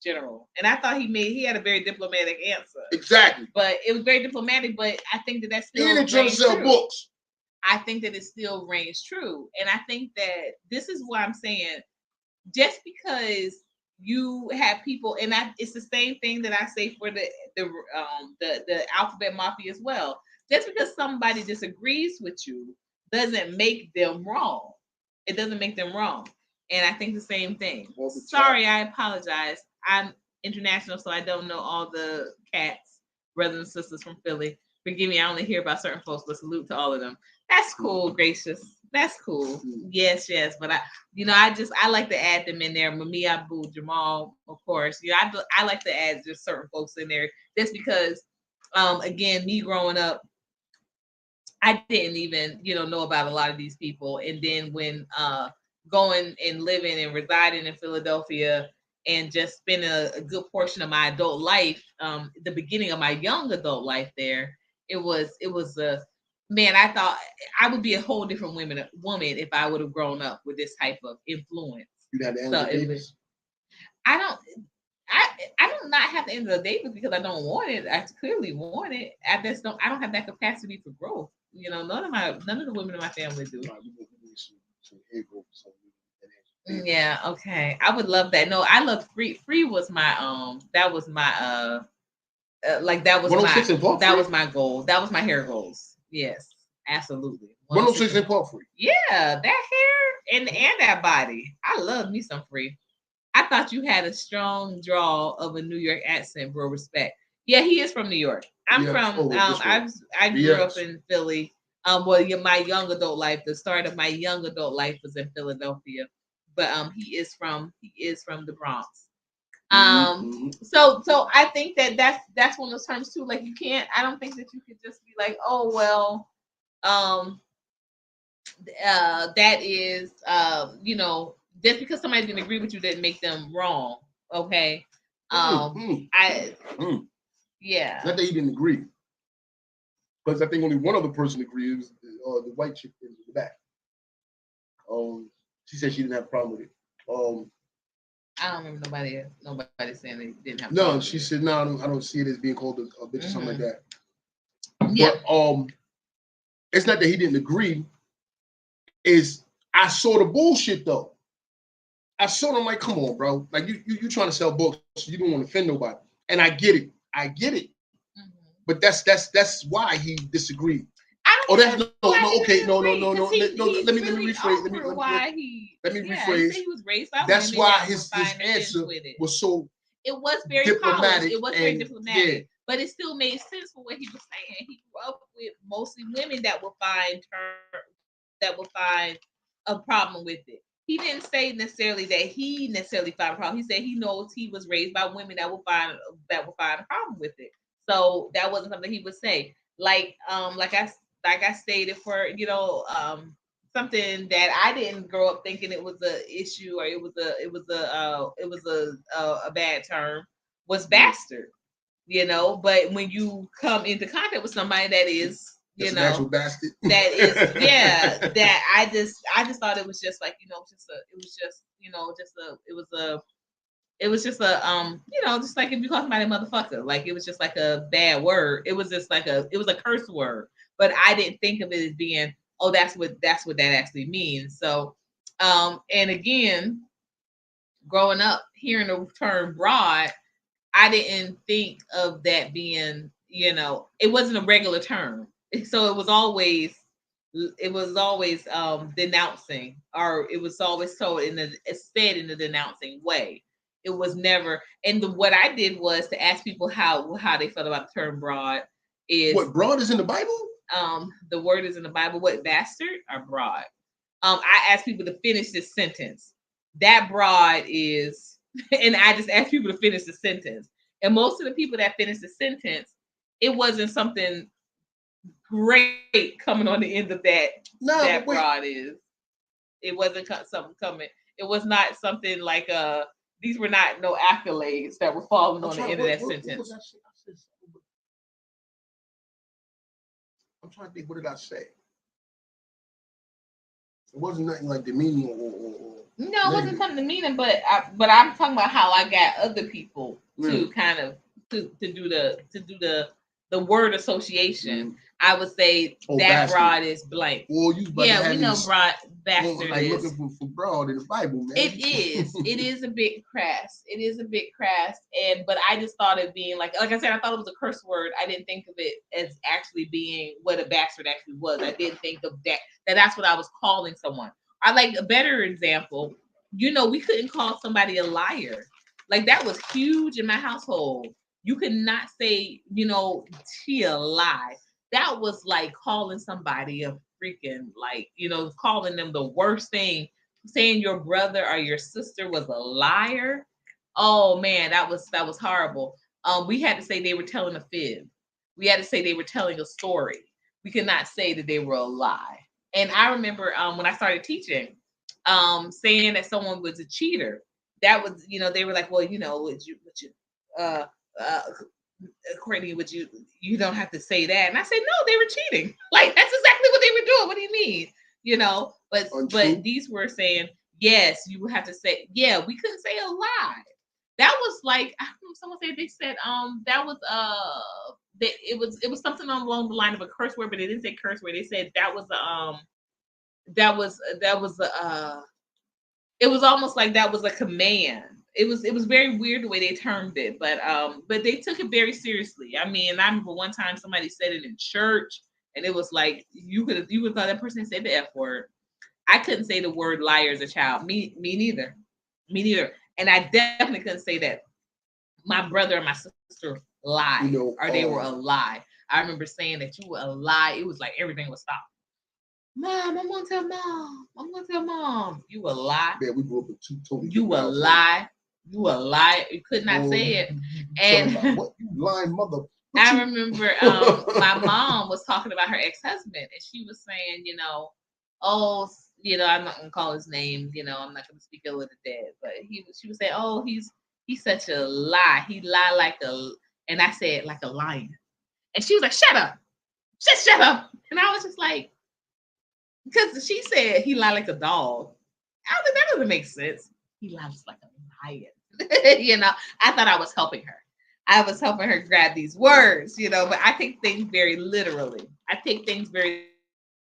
general. And I thought he had a very diplomatic answer. Exactly. But it was very diplomatic, but I think that that's still he didn't try to sell books. I think that it still reigns true. And I think that this is what I'm saying. Just because you have people, and it's the same thing that I say for the alphabet mafia as well. Just because somebody disagrees with you doesn't make them wrong. It doesn't make them wrong. And I think the same thing. Sorry, I apologize. I'm international, so I don't know all the cats, brothers and sisters from Philly. Forgive me, I only hear about certain folks, but salute to all of them. That's cool, gracious. That's cool. Yes. But I like to add them in there. Mami Abu, Jamal, of course. I like to add just certain folks in there just because, again, me growing up, I didn't even, know about a lot of these people. And then when going and living and residing in Philadelphia and just spending a good portion of my adult life, the beginning of my young adult life there, it was a man. I thought I would be a whole different woman if I would have grown up with this type of influence. You had to So answer it Davis. was. I don't. I do not have to end the Davis because I don't want it. I clearly want it. I just don't. I don't have that capacity for growth. None of the women in my family do. Yeah, okay. I would love that. No, I love Free. Free was my that was my like that was 106 my and Park that Free? was my goal. That was my hair goals. Yes, absolutely. 106 and Park Free. Yeah, that hair and that body. I love me some Free. I thought you had a strong draw of a New York accent, bro. Respect. Yeah, he is from New York. I'm from I grew up in Philly. My young adult life, the start of my young adult life was in Philadelphia. But he is from the Bronx. So I think that's one of those terms too. Like you can't, I don't think that you could just be like, oh well, um that is just because somebody didn't agree with you didn't make them wrong. Okay. Yeah. Not that he didn't agree, because I think only one other person agreed. It was the white chick in the back. She said she didn't have a problem with it. I don't remember nobody saying they didn't have. No, she said no. I don't see it as being called a bitch or something like that. Yeah. But it's not that he didn't agree. Is I saw the bullshit though. I saw them like, come on, bro. Like you trying to sell books, so you don't want to offend nobody. And I get it. Mm-hmm. But that's why he disagreed. Let me rephrase. He was raised by that's why his answer was so. It was very diplomatic. It was very diplomatic, yeah. But it still made sense for what he was saying. He grew up with mostly women that will find a problem with it. He didn't say necessarily that he necessarily found a problem. He said he knows he was raised by women that will find a problem with it. So that wasn't something he would say. Like I stated for something that I didn't grow up thinking it was an issue or it was a bad term was bastard. But when you come into contact with somebody that is an actual bastard. That is that I just thought it was just like just like if you call somebody a motherfucker, like it was just like a bad word. It was just like it was a curse word, but I didn't think of it as being, oh, that's what that actually means. So, and again, growing up hearing the term broad, I didn't think of that being, it wasn't a regular term. So it was always denouncing, or it was always told said in a denouncing way. It was never. And what I did was to ask people how they felt about the term broad. Is what broad is in the Bible? The word is in the Bible. What, bastard or broad? I asked people to finish this sentence. That broad is, and I just asked people to finish the sentence. And most of the people that finished the sentence, it wasn't something great coming on the end of that. No, that broad is. It wasn't something coming. It was not something like these were not no accolades that were falling on the end of that sentence. I'm trying to think, what did I say? It wasn't nothing like demeaning or no, it wasn't something demeaning, but I'm talking about how I got other people to kind of to do the word association. I would say that bastard. Broad is blank. Well, we know broad bastard like is looking for broad in the Bible, man. It is. It is a bit crass. But I just thought it being like I said, I thought it was a curse word. I didn't think of it as actually being what a bastard actually was. I didn't think of that's what I was calling someone. I like a better example. We couldn't call somebody a liar. Like that was huge in my household. You could not say, she a lie. That was like calling somebody a freaking, like, calling them the worst thing. Saying your brother or your sister was a liar. Oh man, that was horrible. We had to say they were telling a fib. We had to say they were telling a story. we could not say that they were a lie. And I remember when I started teaching, saying that someone was a cheater. That was, they were like, well, would you, uh, uh, Courtney, you don't have to say that. And I said, no, they were cheating. Like that's exactly what they were doing. What do you mean? But these were saying, yes, you would have to say, yeah, we couldn't say a lie. That was like, I don't know, someone said they said that was it was something along the line of a curse word, but they didn't say curse word. They said that was it was almost like that was a command. It was very weird the way they termed it, but they took it very seriously. I mean, I remember one time somebody said it in church, and it was like you would thought that person said the F word. I couldn't say the word liar as a child. Me neither. Me neither. And I definitely couldn't say that my brother and my sister lied or they were a lie. I remember saying that you were a lie. It was like everything was stopped. Mom, I'm gonna tell mom. I'm gonna tell mom. You a lie. Yeah, we grew up with two totally. You a lie. You a lie. You could not say it. And what you lying mother? I remember my mom was talking about her ex-husband, and she was saying, I'm not gonna call his name. I'm not gonna speak ill of the dead, but she was saying, oh, he's such a lie. He lie like and I said like a lion, and she was like, shut up, shut up, and I was just like, because she said he lied like a dog. I was like, that doesn't make sense. He lies like a lion. I thought I was helping her. I was helping her grab these words, but I take things very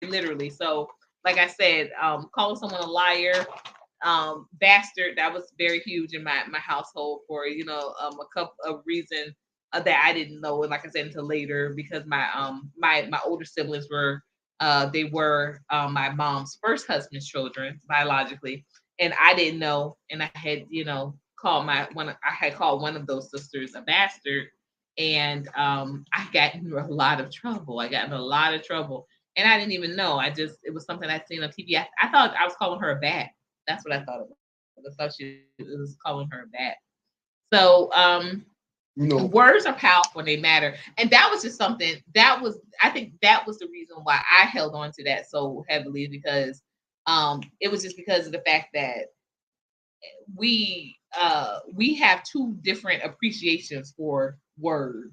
literally. So, like I said, calling someone a liar, bastard, that was very huge in my household for, a couple of reasons that I didn't know. And like I said, until later, because my older siblings were, they were my mom's first husband's children biologically. And I didn't know. And I had, called one of those sisters a bastard. And I got in a lot of trouble. And I didn't even know. It was something I'd seen on TV. I thought I was calling her a bat. That's what I thought it was. I thought she was calling her a bat. So, words are powerful when they matter. And that was just something I think that was the reason why I held on to that so heavily, because it was just because of the fact that we have two different appreciations for words.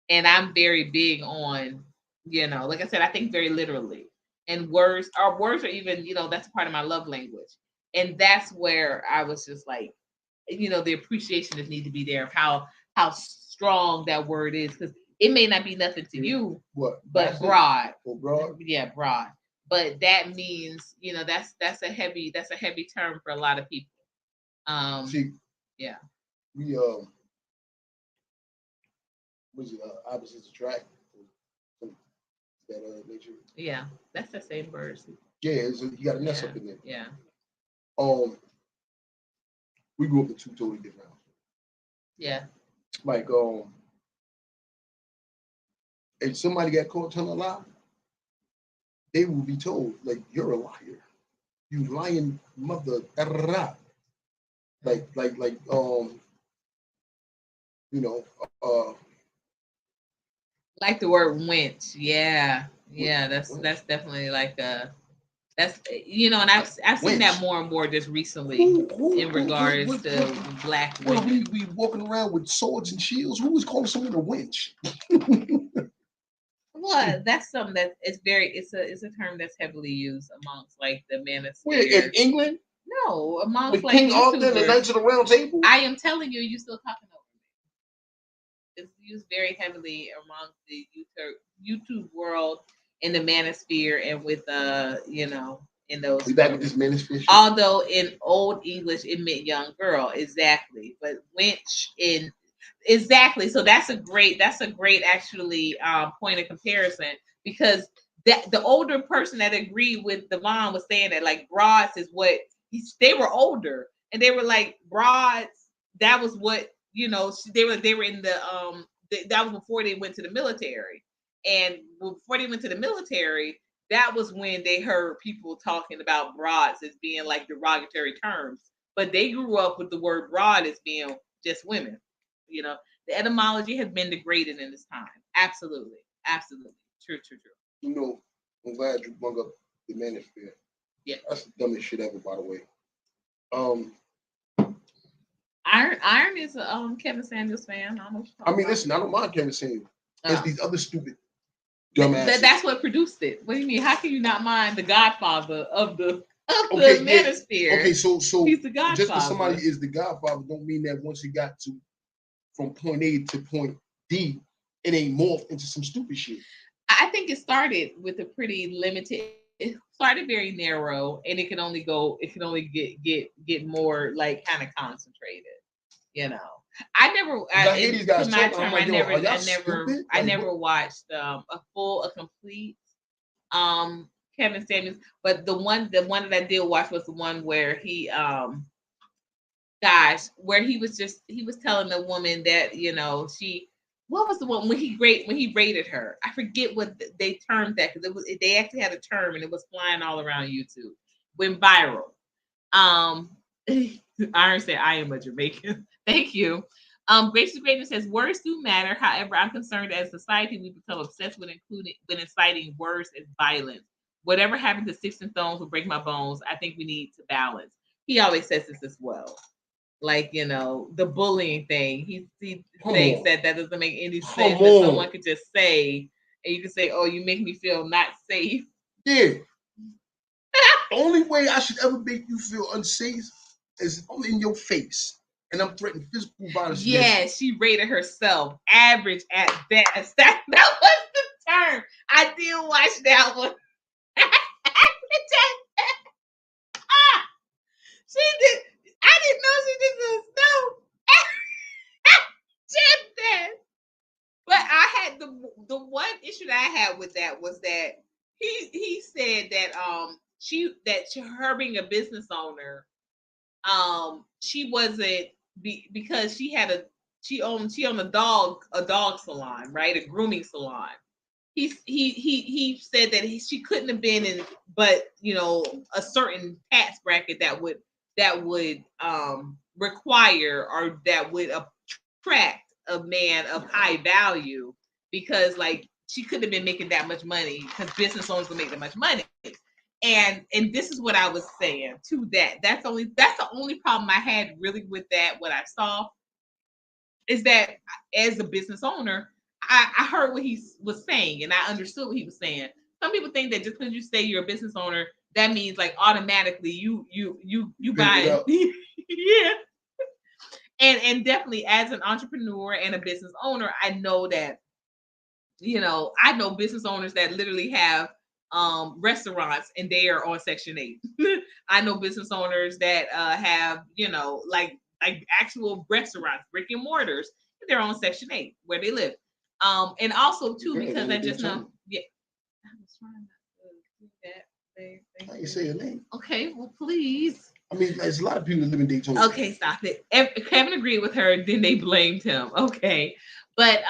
And I'm very big on, like I said, I think very literally. And our words are even, that's a part of my love language. And that's where I was just like, the appreciation that need to be there of how strong that word is, because it may not be nothing to you, but broad. Yeah, broad. But that means, that's a heavy term for a lot of people. See, yeah. We was it opposites attract? That nature. Yeah, that's the same word. Yeah, you got a mess up in there. Yeah. We grew up in two totally different houses. Yeah. Like if somebody got caught telling a lie, they will be told, like, you're a liar. You lying mother. Like like the word wench. Yeah. That's definitely like that's and I've seen that more and more just recently in regards to black women. We walking around with swords and shields. Who was calling someone a wench? Well, that's something that it's a term that's heavily used amongst like the manosphere. Where, in England? No, amongst like King Arthur and the Knights of the Round Table. I am telling you, you still talking over me. It's used very heavily amongst the YouTube world, in the manosphere, and with in those. We back with this manosphere. Although in Old English it meant young girl, exactly, but wench in. Exactly. So that's a great actually point of comparison, because that the older person that agreed with the mom was saying that like broads is what they were older, and they were like broads. That was what they were in the that was before they went to the military, and before they went to the military, that was when they heard people talking about broads as being like derogatory terms, but they grew up with the word broad as being just women. The etymology has been degraded in this time. Absolutely. True. You know, I'm glad you brought up the manosphere. Yeah. That's the dumbest shit ever, by the way. Iron is a Kevin Samuels fan. I mean, listen, I don't mind Kevin Samuels. It's these other stupid dumbasses. That's what produced it. What do you mean? How can you not mind the Godfather of the manosphere? Okay, so he's the Godfather. Just because somebody is the Godfather don't mean that once he got to from point A to point D, it ain't morphed into some stupid shit. I think it started with a pretty limited. It started very narrow, and it can only go. It can only get more like kind of concentrated. You know, I never. I hear these guys talking. Term, I'm like, I never watched a complete Kevin Samuels, but the one that I did watch was the one where he where he was telling the woman that, you know, what was the one when he rated her? I forget what they termed that, because they actually had a term and it was flying all around YouTube. Went viral. Iron said, I am a Jamaican. Thank you. Gracious Greatness says, words do matter. However, I'm concerned as a society we become obsessed with inciting words and violence. Whatever happened to Sticks and Stones will break my bones. I think we need to balance. He always says this as well. Like, you know, the bullying thing. He thinks that doesn't make any sense. That someone could just say, and you can say, oh, you make me feel not safe. Yeah. The only way I should ever make you feel unsafe is in your face. And I'm threatening physical violence. Yeah, she rated herself average at best. That was the term. I did watch that one. She did. I didn't know she did this. No. Just that. But I had the one issue that I had with that was that he said that her being a business owner, she wasn't because she owned a dog salon, right? A grooming salon. He said that she couldn't have been in, but you know, a certain tax bracket that would require, or that would attract a man of high value, because like she couldn't have been making that much money, because business owners don't make that much money. And this is what I was saying to that. That's the only problem I had really with that. What I saw is that as a business owner, I heard what he was saying and I understood what he was saying. Some people think that just because you say you're a business owner, that means like automatically you buy it. Yeah. And definitely as an entrepreneur and a business owner, I know that, you know, I know business owners that literally have restaurants and they are on Section 8. I know business owners that have, you know, like actual restaurants, brick and mortars, they're on Section 8 where they live. And also too, because I just know, yeah, I was trying to do that. How you say your name? Okay, well, please. I mean, there's a lot of people that live in Daytona. Okay, stop it. Kevin agreed with her, then they blamed him. Okay. But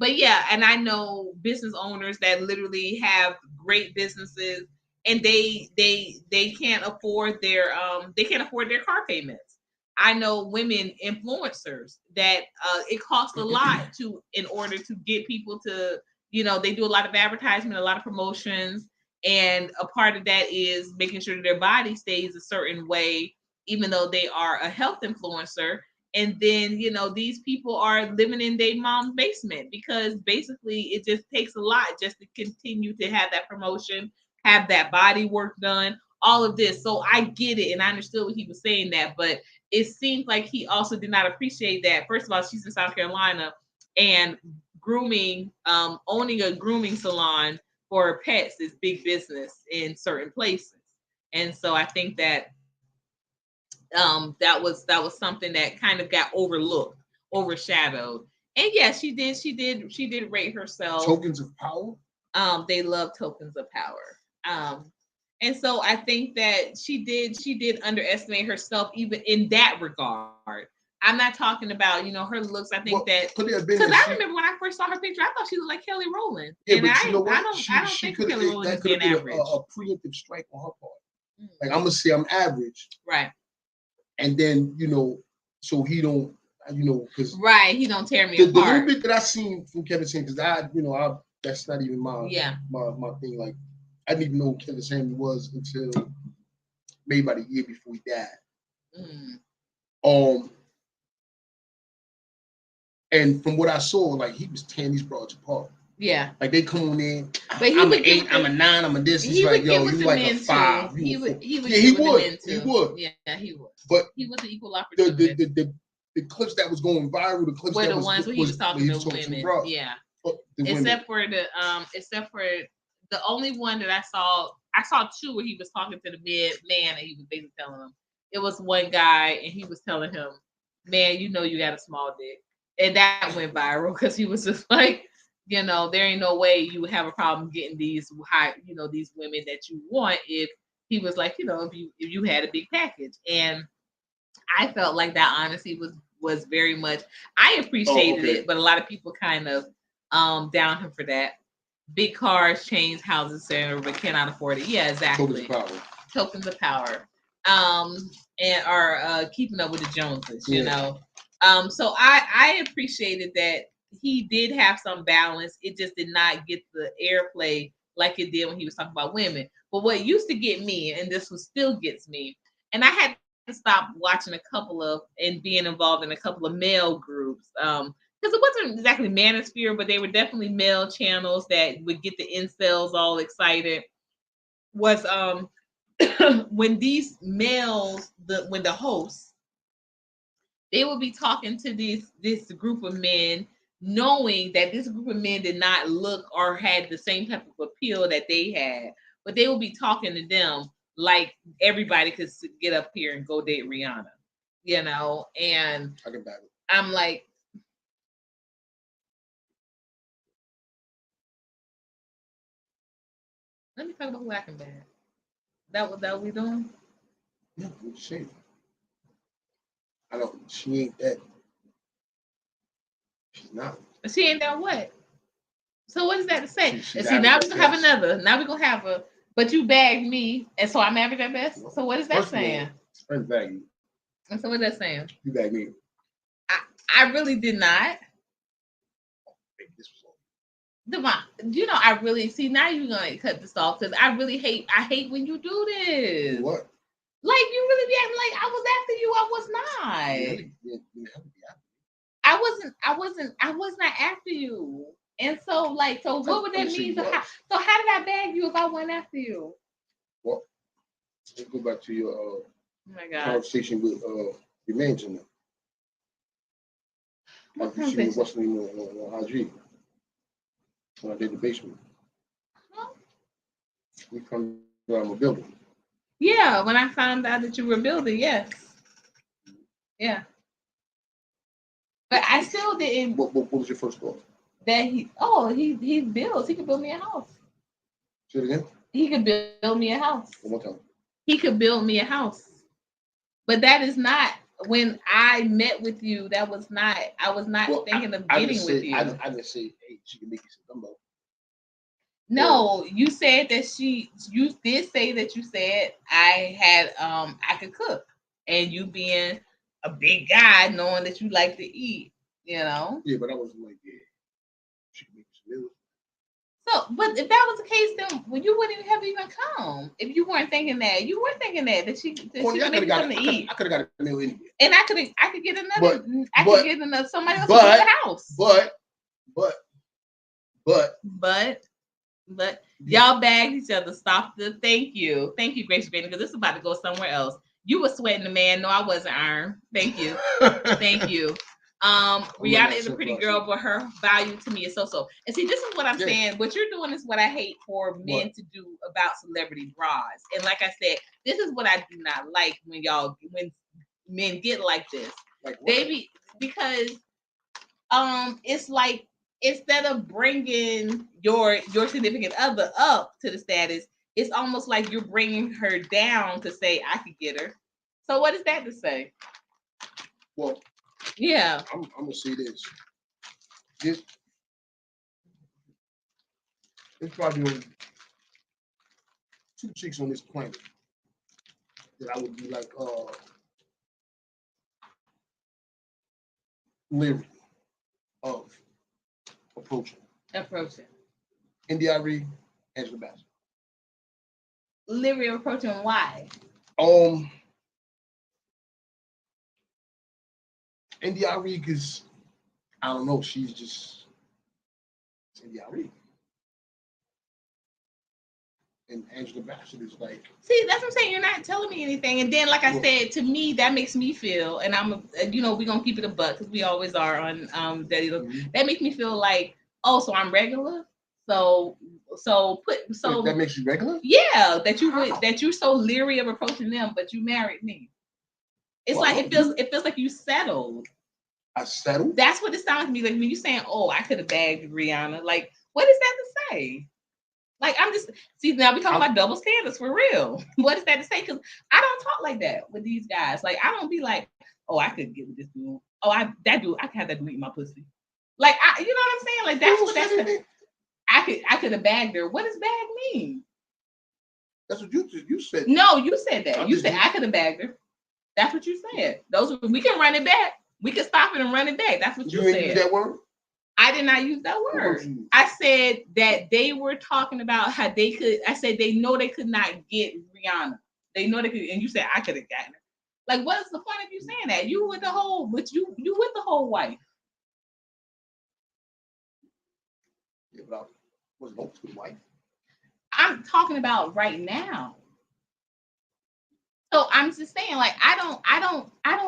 yeah, and I know business owners that literally have great businesses and they can't afford their car payments. I know women influencers that it costs a lot in order to get people to, you know, they do a lot of advertisement, a lot of promotions, and a part of that is making sure that their body stays a certain way, even though they are a health influencer. And then, you know, these people are living in their mom's basement because basically it just takes a lot just to continue to have that promotion, have that body work done, all of this. So I get it. And I understood what he was saying that, but it seems like he also did not appreciate that. First of all, she's in South Carolina, and grooming, owning a grooming salon for pets is big business in certain places. And so I think that that was something that kind of got overshadowed. And yeah, she did rate herself. Tokens of power. They love tokens of power. And so I think that she did underestimate herself even in that regard. I'm not talking about, you know, her looks. I think that because I remember when I first saw her picture, I thought she looked like Kelly Rowland. Yeah, and but you know what? I don't think Kelly Rowland is being average. A preemptive strike on her part. Like, I'm gonna say I'm average, right? And then, you know, so he don't, you know, because right, he don't tear me apart. The little bit that I seen from Kevin Samuels, because I That's not even my thing. Like I didn't even know who Kevin Samuel was until maybe about a year before he died. And from what I saw, like he was tearing these broads apart. Yeah. Like they come on in, I'm an 8, I'm a 9, I'm a this. He's like, yo, you like a 5. He would. He would. Yeah, he would. But he was an equal opportunity. The clips that was going viral, the clips were that the ones where he was talking to women. Yeah. Except for the only one that I saw 2 where he was talking to the man and he was basically telling him. It was one guy and he was telling him, man, you know you got a small dick. And that went viral because he was just like, you know, there ain't no way you would have a problem getting these high, you know, these women that you want if he was like, you know, if you had a big package. And I felt like that honesty was very much, I appreciated it, but a lot of people kind of down him for that. Big cars, chains, houses, center, but cannot afford it. Yeah, exactly. Tokens of power. And are keeping up with the Joneses, you know. So I appreciated that he did have some balance. It just did not get the airplay like it did when he was talking about women. But what used to get me, and this one still gets me, and I had to stop watching a couple of and being involved in a couple of male groups. Because it wasn't exactly manosphere, but they were definitely male channels that would get the incels all excited. Was when these males, when the hosts, they would be talking to this group of men, knowing that this group of men did not look or had the same type of appeal that they had, but they would be talking to them like everybody could get up here and go date Rihanna, you know. And I'm like, let me talk about Whacking Bad. That what we doing? Yeah, what you saying? I don't. She ain't that. She's not. She ain't that what? So what is that to say? And see, now we're gonna have another. Now we're gonna have a. But you bagged me, and so I'm average at best. So what is that saying? Friends bag you. And so what is that saying? You bagged me. I really did not. Devon, you know, I really see now you're gonna cut this off because I hate when you do this. What? Like you really be acting like I was after you. I was not. I was not after you. And so like, so what would that mean? So how did I bag you if I went after you? Well, let's go back to your conversation with your man tonight. What's the name on IG? When I did the basement. Huh? We found out I'm a builder. Yeah, when I found out that you were building, yes. Yeah. But I still didn't. What was your first thought? That he builds. He could build me a house. Say it again? He could build me a house. One more time. He could build me a house. But that is not, when I met with you, that was not, I was not thinking of getting with you. I didn't say, hey, she can make you some gumbo. No, you said that you did say that you said I could cook. And you being a big guy, knowing that you like to eat, you know? Yeah, but I wasn't like, yeah, she can make you some meals. So, but if that was the case, then you wouldn't even have even come. If you weren't thinking that, you were thinking that she could make something to eat. I could have got a meal anyway. And I could get another. Could get another somebody else to the house. But y'all bagged each other. Stop the. Thank you, Grace Benny, because this is about to go somewhere else. You were sweating the man. No, I wasn't, Iron. Thank you. Thank you. Rihanna is a pretty girl, but her value to me is so. And see, this is what I'm saying. What you're doing is what I hate for men to do about celebrity bras. And like I said, this is what I do not like when men get like this. Because it's like, instead of bringing your significant other up to the status, it's almost like you're bringing her down to say, I could get her. So what is that to say? Well, yeah, I'm gonna say this. There's probably 2 chicks on this planet that I would be like, leery of approaching. NDRE, Angela Bassett. Leery of approaching why? NDRE, because I don't know, she's just NDRE. And Angela Bassett is like. See, that's what I'm saying. You're not telling me anything. And then, like I said, to me, that makes me feel, and we're gonna keep it a buck because we always are on Daddy Look. Mm-hmm. That makes me feel like, oh, so I'm regular. So that makes you regular? Yeah, that you're so leery of approaching them, but you married me. It's like it feels like you settled. I settled? That's what it sounds to me like when you're saying, oh, I could have bagged Rihanna. Like, what is that to say? Like, I'm just, see, now we're talking about double standards for real. What is that to say? Because I don't talk like that with these guys. Like, I don't be like, oh, I could get with this dude. Oh, I can have that dude eat my pussy. Like, you know what I'm saying? Like, that's what that's saying. I could have bagged her. What does bag mean? That's what you said. No, you said that. You said I could have bagged her. That's what you said. We can run it back. We can stop it and run it back. That's what you said. You didn't use that word? I did not use that word. I said that they were talking about how they could. I said they know they could not get Rihanna. They know they could, and you said I could have gotten her. Like, what's the point of you saying that? You with the whole, but you with the whole wife. Yeah, but I was going to the wife. I'm talking about right now. So I'm just saying, like, I don't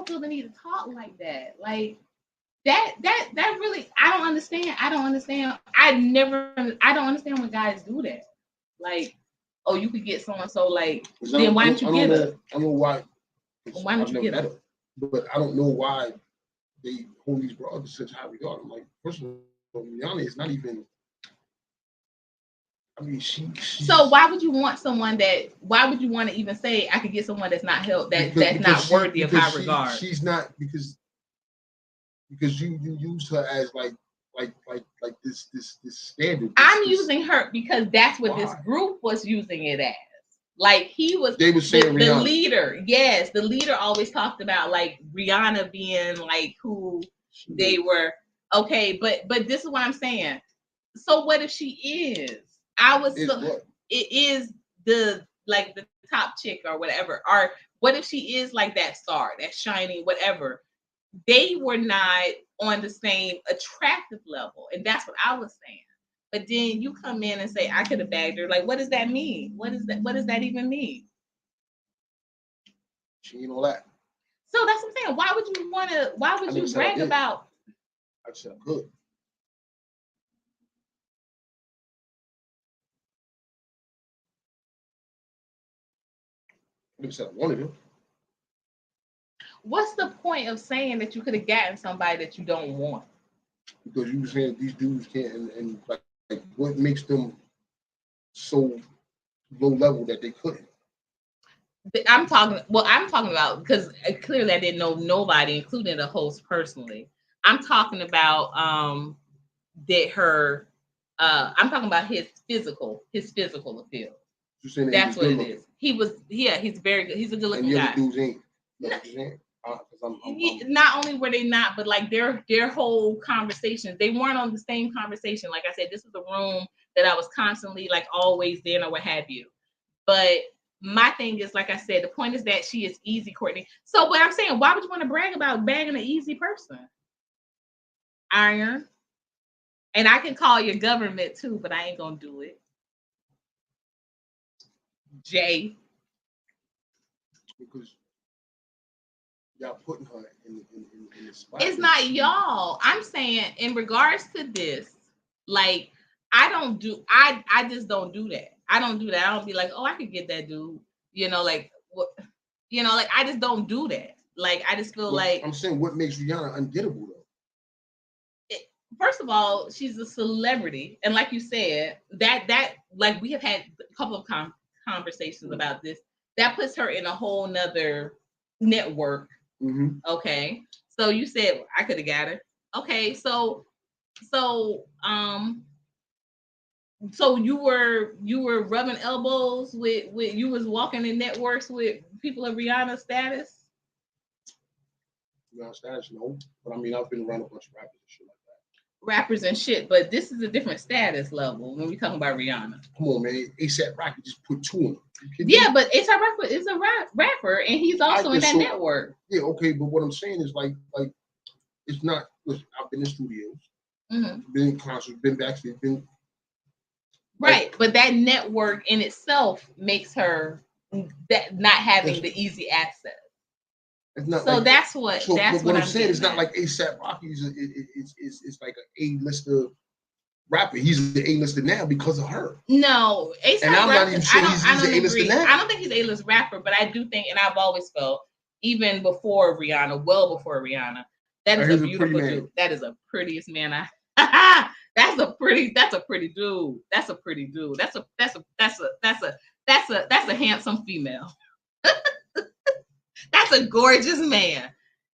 feel the need to talk like that. Like that really, I don't understand. I don't understand when guys do that. Like, oh, you could get so and so. Like, then why don't you get her? I don't know why. Why don't you get her? But I don't know why they hold these broads in such high regard. I'm like, first of all, Rihanna is not even. I mean, so why would you want someone that? Why would you want to even say I could get someone that's not held that's not worthy of high regard? She's not because you use her as like this standard. I'm using her because that's what this group was using it as. Like they were saying the leader. Yes, the leader always talked about like Rihanna being like who they were. Okay, but this is what I'm saying. So what if she is? It is the top chick or whatever. Or what if she is like that star, that shining, whatever? They were not on the same attractive level, and that's what I was saying. But then you come in and say I could have bagged her. Like, what does that mean? What does that even mean? She ain't all that. So that's what I'm saying. Why would you want to? Why would you brag about? I said I could. I said I wanted to. What's the point of saying that you could have gotten somebody that you don't want? Because you were saying these dudes can't, and like what makes them so low level that they couldn't? I'm talking about because clearly I didn't know nobody, including the host personally. I'm talking about I'm talking about his physical appeal. That's what it is. He's very good. He's a good looking guy. And the other dudes ain't. Not only were they not, but like their whole conversations, they weren't on the same conversation. Like I said, this is a room that I was constantly like always in or what have you. But my thing is, like I said, the point is that she is easy, Courtney. So what I'm saying, why would you want to brag about bagging an easy person? Iron. And I can call your government too, but I ain't gonna do it. Jay. Because y'all putting her in the spot. It's not y'all. I'm saying in regards to this, like I just don't do that. I don't do that. I don't be like, oh, I could get that dude. Like what? Like I just don't do that. Like I just feel like I'm saying, what makes Rihanna ungettable though? First of all, she's a celebrity, and like you said, that like we have had a couple of conversations about this. That puts her in a whole nother network. Mm-hmm. Okay, so you said I could have got her. Okay, so you were rubbing elbows with you was walking in networks with people of Rihanna status. Rihanna status, no, but I mean I've been around a bunch of rappers and shit like that. rappers and shit, but this is a different status level when we talking about Rihanna. Come on, man. A$AP Rocky just put 2 in. Yeah, but A$AP Rocky is a rapper, and he's also in that network. Yeah, okay, but what I'm saying is like it's not. Listen, I've been in studios, been in concerts, been backstage, been right. But that network in itself makes her that not having the easy access. It's not so like, that's what. So that's what I'm saying. It's not like A$AP Rocky is like an A-lister rapper. He's an A-lister now because of her. No, A$AP and I'm rapper, not even sure he's an A-lister now. I don't think he's an A-list rapper, but I do think, and I've always felt, even before Rihanna, well before Rihanna, that is a beautiful dude. That is a prettiest man. That's a pretty dude. That's a pretty dude. That's a handsome female. That's a gorgeous man.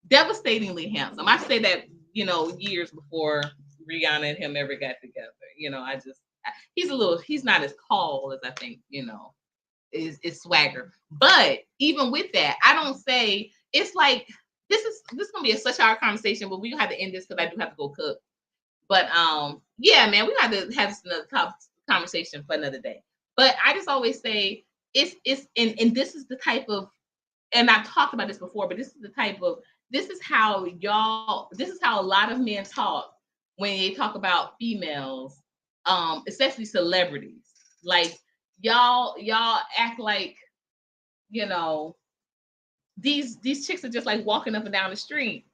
Devastatingly handsome. I say that, years before Rihanna and him ever got together. He's not as tall as I think, is swagger. But even with that, I don't say it's like this is gonna be such a hard conversation, but we have to end this because I do have to go cook. But yeah, man, we got to have another conversation for another day. But I just always say it's and this is the type of, and I've talked about this before, but this is how a lot of men talk when they talk about females, especially celebrities. Like y'all act like, these chicks are just like walking up and down the street.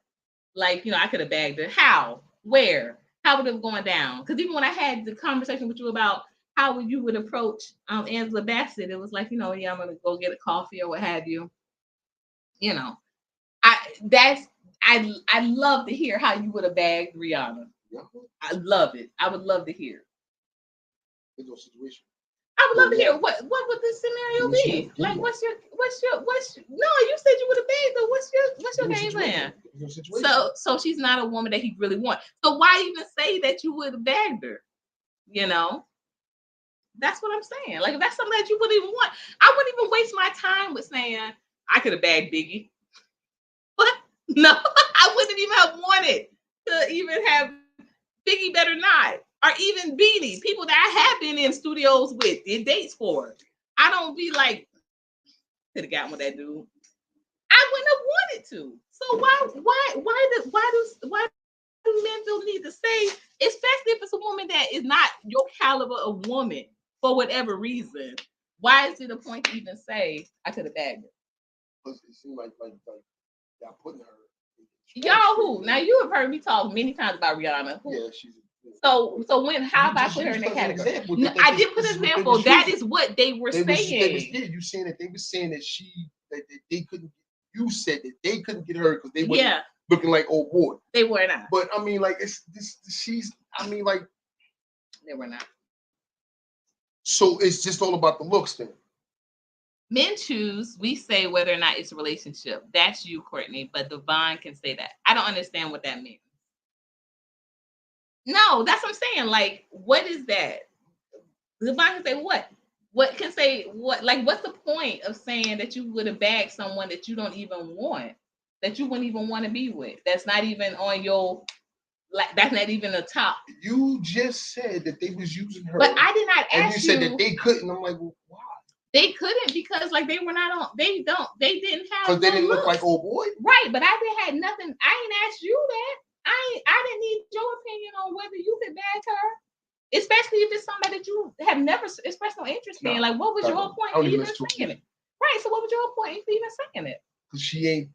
Like, I could have bagged her. How? Where? How would it have gone down? Because even when I had the conversation with you about how you would approach Angela Bassett, it was like, I'm gonna go get a coffee or what have you. I love to hear how you would have bagged Rihanna. Yeah. I love it. I would love to hear. There's no situation. I would love to hear what would this scenario be? Like, what's your no, you said you would have bagged her. What's your game plan? So she's not a woman that he really wants. So why even say that you would have bagged her? That's what I'm saying. Like, if that's something that you wouldn't even want, I wouldn't even waste my time with saying I could have bagged Biggie. What? No, I wouldn't even have wanted to even have Biggie better not. Or even Beanie, people that I have been in studios with, did dates for. I don't be like, could have gotten with that dude. I wouldn't have wanted to. So why do men feel the need to say, especially if it's a woman that is not your caliber of woman for whatever reason? Why is it a point to even say I could have bagged her? Because it seemed like y'all putting her. Y'all who? Now you have heard me talk many times about Rihanna. Who? Yeah, she's. So how have I put her in the category? I did put an example. That is what they were saying. You saying that they were saying that they couldn't. You said that they couldn't get her because they were looking like old boy. They were not. But I mean, like they were not. So it's just all about the looks then. Men choose. We say whether or not it's a relationship. That's you, Courtney. But Devon can say that. I don't understand what that means. No, that's what I'm saying. Like, what is that? Devon can say what? What can say what? Like, what's the point of saying that you would have bagged someone that you don't even want, that you wouldn't even want to be with? That's not even on your, like, that's not even a top. You just said that they was using her. But I did not ask you. And you said that they couldn't. I'm like, well, why? They couldn't because like they were not on. They didn't have. Because they didn't look like old boy. Right, but I had nothing. I ain't asked you that. I didn't need your opinion on whether you could bag her, especially if it's somebody that you have never expressed no interest in. Like, what was your point in even saying it? Right. So, what was your point in even saying it? Because she ain't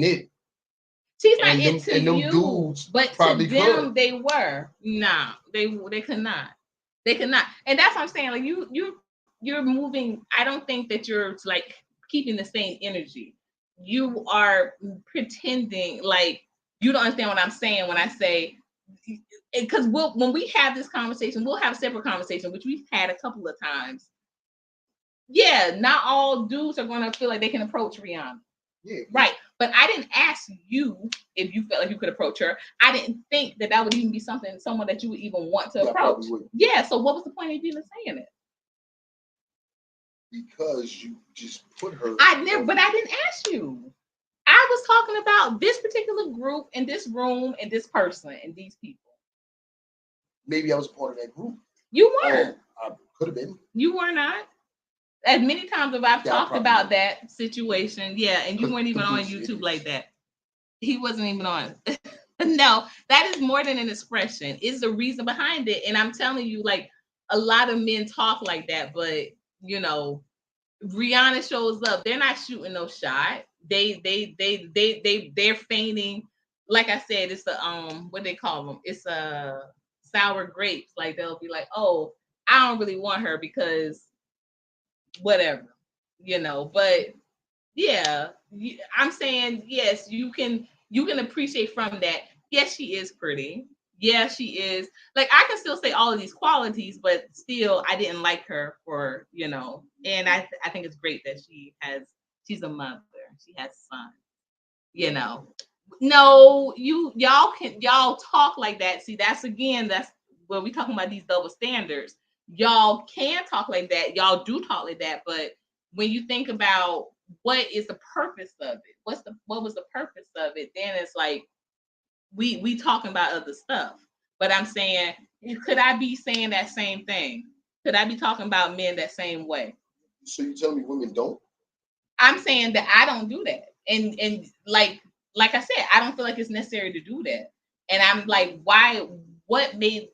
it. She's not into you, dudes, but to them they were. Nah, they could not. They could not, and that's what I'm saying. Like you're moving. I don't think that you're like keeping the same energy. You are pretending like you don't understand what I'm saying when I say, because when we have this conversation, we'll have a separate conversation, which we've had a couple of times. Yeah, not all dudes are going to feel like they can approach Rihanna. Yeah. Right. But I didn't ask you if you felt like you could approach her. I didn't think that would even be someone that you would even want to approach. Yeah. So what was the point of even saying it? Because you just put her. But I didn't ask you. I was talking about this particular group and this room and this person and these people. maybe I was a part of that group. You weren't. I could have been. You were not. As many times as I've talked about that situation, yeah, and you weren't even on YouTube like that. He wasn't even on. No, that is more than an expression. It's the reason behind it. And I'm telling you, like, a lot of men talk like that, but you know, Rihanna shows up. They're not shooting no shot. They're feigning. Like I said, it's a what they call them. It's a sour grapes. Like they'll be like, oh, I don't really want her because whatever, you know. But yeah, I'm saying yes, you can appreciate from that. Yes, she is pretty. Yeah, she is. Like I can still say all of these qualities, but still I didn't like her for, you know, and I think it's great that she's a mother. She has sons, you know. No, y'all talk like that. See, that's when we talking about these double standards. Y'all can talk like that. Y'all do talk like that, but when you think about what is the purpose of it, what was the purpose of it, then it's like we talking about other stuff. But I'm saying, could I be saying that same thing? Could I be talking about men that same way? So you tell me women don't? I'm saying that I don't do that. And like I said, I don't feel like it's necessary to do that. And I'm like, why? What made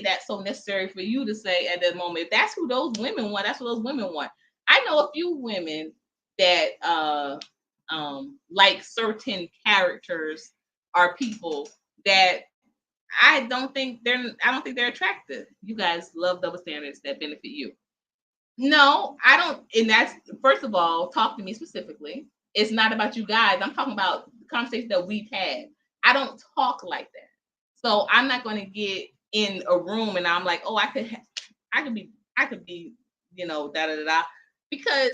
that so necessary for you to say at that moment? If that's who those women want, that's what those women want. I know a few women that like certain characters or people that I don't think they're attractive. You guys love double standards that benefit you. No, I don't. And that's, first of all, talk to me specifically. It's not about you guys. I'm talking about the conversation that we've had. I don't talk like that. So I'm not going to get in a room and I'm like, oh, I could be, you know, da da da, because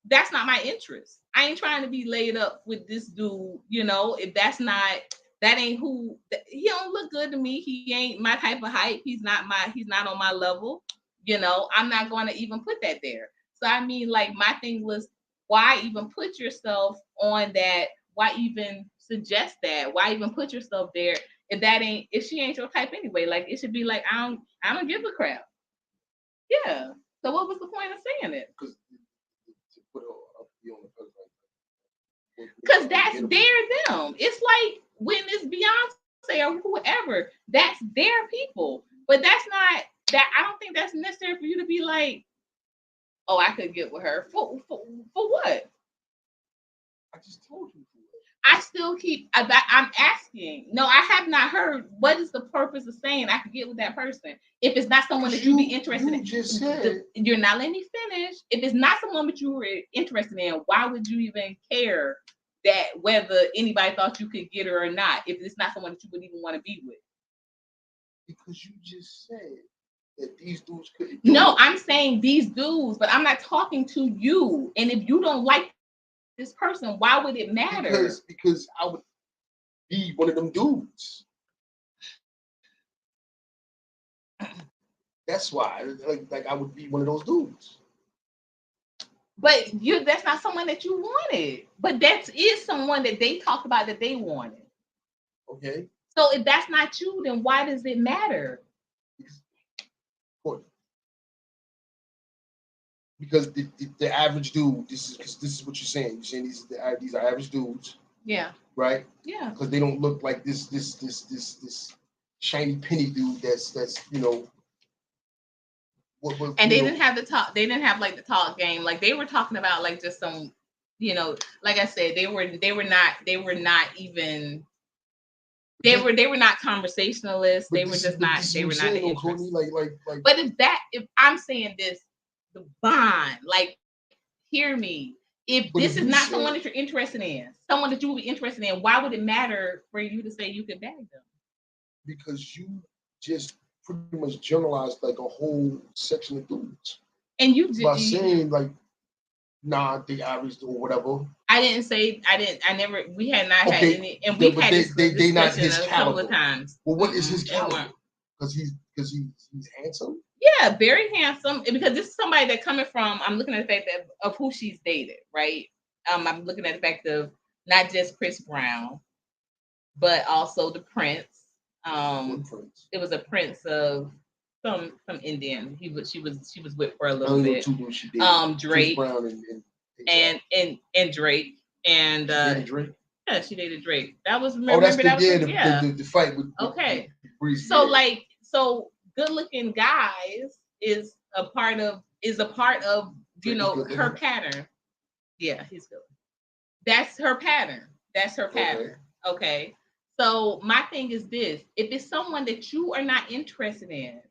that's not my interest. I ain't trying to be laid up with this dude, you know. If that ain't who, he don't look good to me. He ain't my type of height. He's not on my level. You know, I'm not going to even put that there. So I mean, like, my thing was, why even put yourself on that? Why even suggest that? Why even put yourself there if she ain't your type anyway? Like, it should be like, I don't give a crap. Yeah. So what was the point of saying it? Because that's them. It's like when it's Beyonce or whoever, that's their people. But that's not that. I don't think that's necessary for you to be like, oh, I could get with her for what? I just told you. I still I'm asking. No, I have not heard. What is the purpose of saying I could get with that person if it's not someone that you'd be interested in? Just said. You're not letting me finish. If it's not someone that you were interested in, why would you even care that whether anybody thought you could get her or not? If it's not someone that you would even want to be with. Because you just said that these dudes couldn't. No, I'm saying these dudes, but I'm not talking to you. And if you don't like this person, why would it matter? Because I would be one of them dudes. That's why, like I would be one of those dudes. But that's not someone that you wanted. But that is someone that they talked about that they wanted. Okay. So if that's not you, then why does it matter? Because the average dude, this is what you're saying. You're saying these are average dudes. Yeah. Right? Yeah. Because they don't look like this shiny penny dude that's you know. And they didn't have the talk. They didn't have like the talk game. Like they were talking about like just some, you know, like I said, they were not even. They were not conversationalists. They were just not. They were not interested. Like. But if I'm saying this, the bond, like, hear me. If this is not someone that you're interested in, someone that you would be interested in, why would it matter for you to say you could bag them? Because you just pretty much generalized like a whole section of dudes. And you by saying like, nah, the average or whatever. I didn't say I never. We had not had any, and we've had this discussion a couple of times. Well, what is his caliber? Because he's handsome. Yeah, very handsome. Because this is somebody that coming from. I'm looking at the fact of who she's dated, right? I'm looking at the fact of not just Chris Brown, but also the Prince. It was a prince of some Indian. She was with for a little bit. Drake. Brown and Drake and Drake. Yeah, she dated Drake. That was the fight with okay. So good looking guys is a part of her pattern. Yeah, he's good. That's her pattern. Okay. So my thing is this: if it's someone that you are not interested in,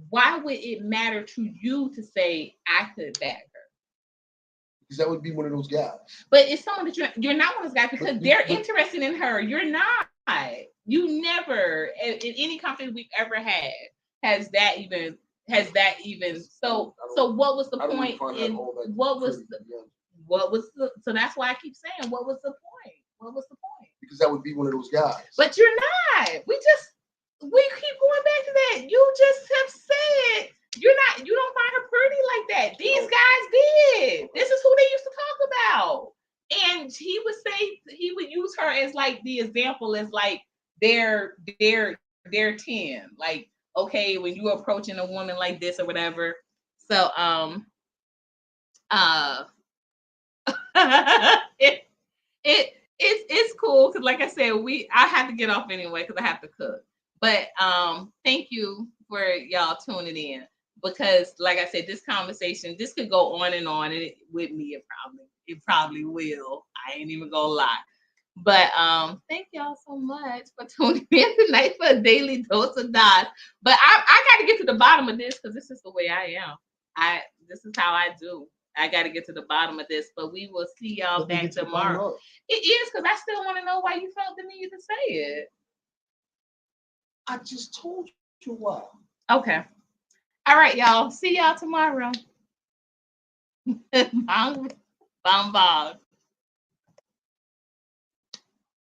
why would it matter to you to say I could back her? Because that would be one of those guys. But it's someone that you're not one of those guys because they're interested in her. You're not. You never in any company we've ever had has that even. So what was the point? So that's why I keep saying what was the point? Because that would be one of those guys. But you're not. We keep going back to that. You just have said you don't find her pretty like that. These guys did. This is who they used to talk about. And he would use her as like the example as like their 10. Like, okay, when you're approaching a woman like this or whatever. So it's cool because like I said, I have to get off anyway because I have to cook. But thank you for y'all tuning in because like I said, this conversation, this could go on and with me. It probably will. I ain't even gonna lie. But thank y'all so much for tuning in tonight for a daily dose of DOSS. But I got to get to the bottom of this because this is the way I am. This is how I do. I got to get to the bottom of this, but we will see y'all back tomorrow. It is because I still want to know why you felt the need to say it. I just told you why. Okay. All right, y'all. See y'all tomorrow. Bong.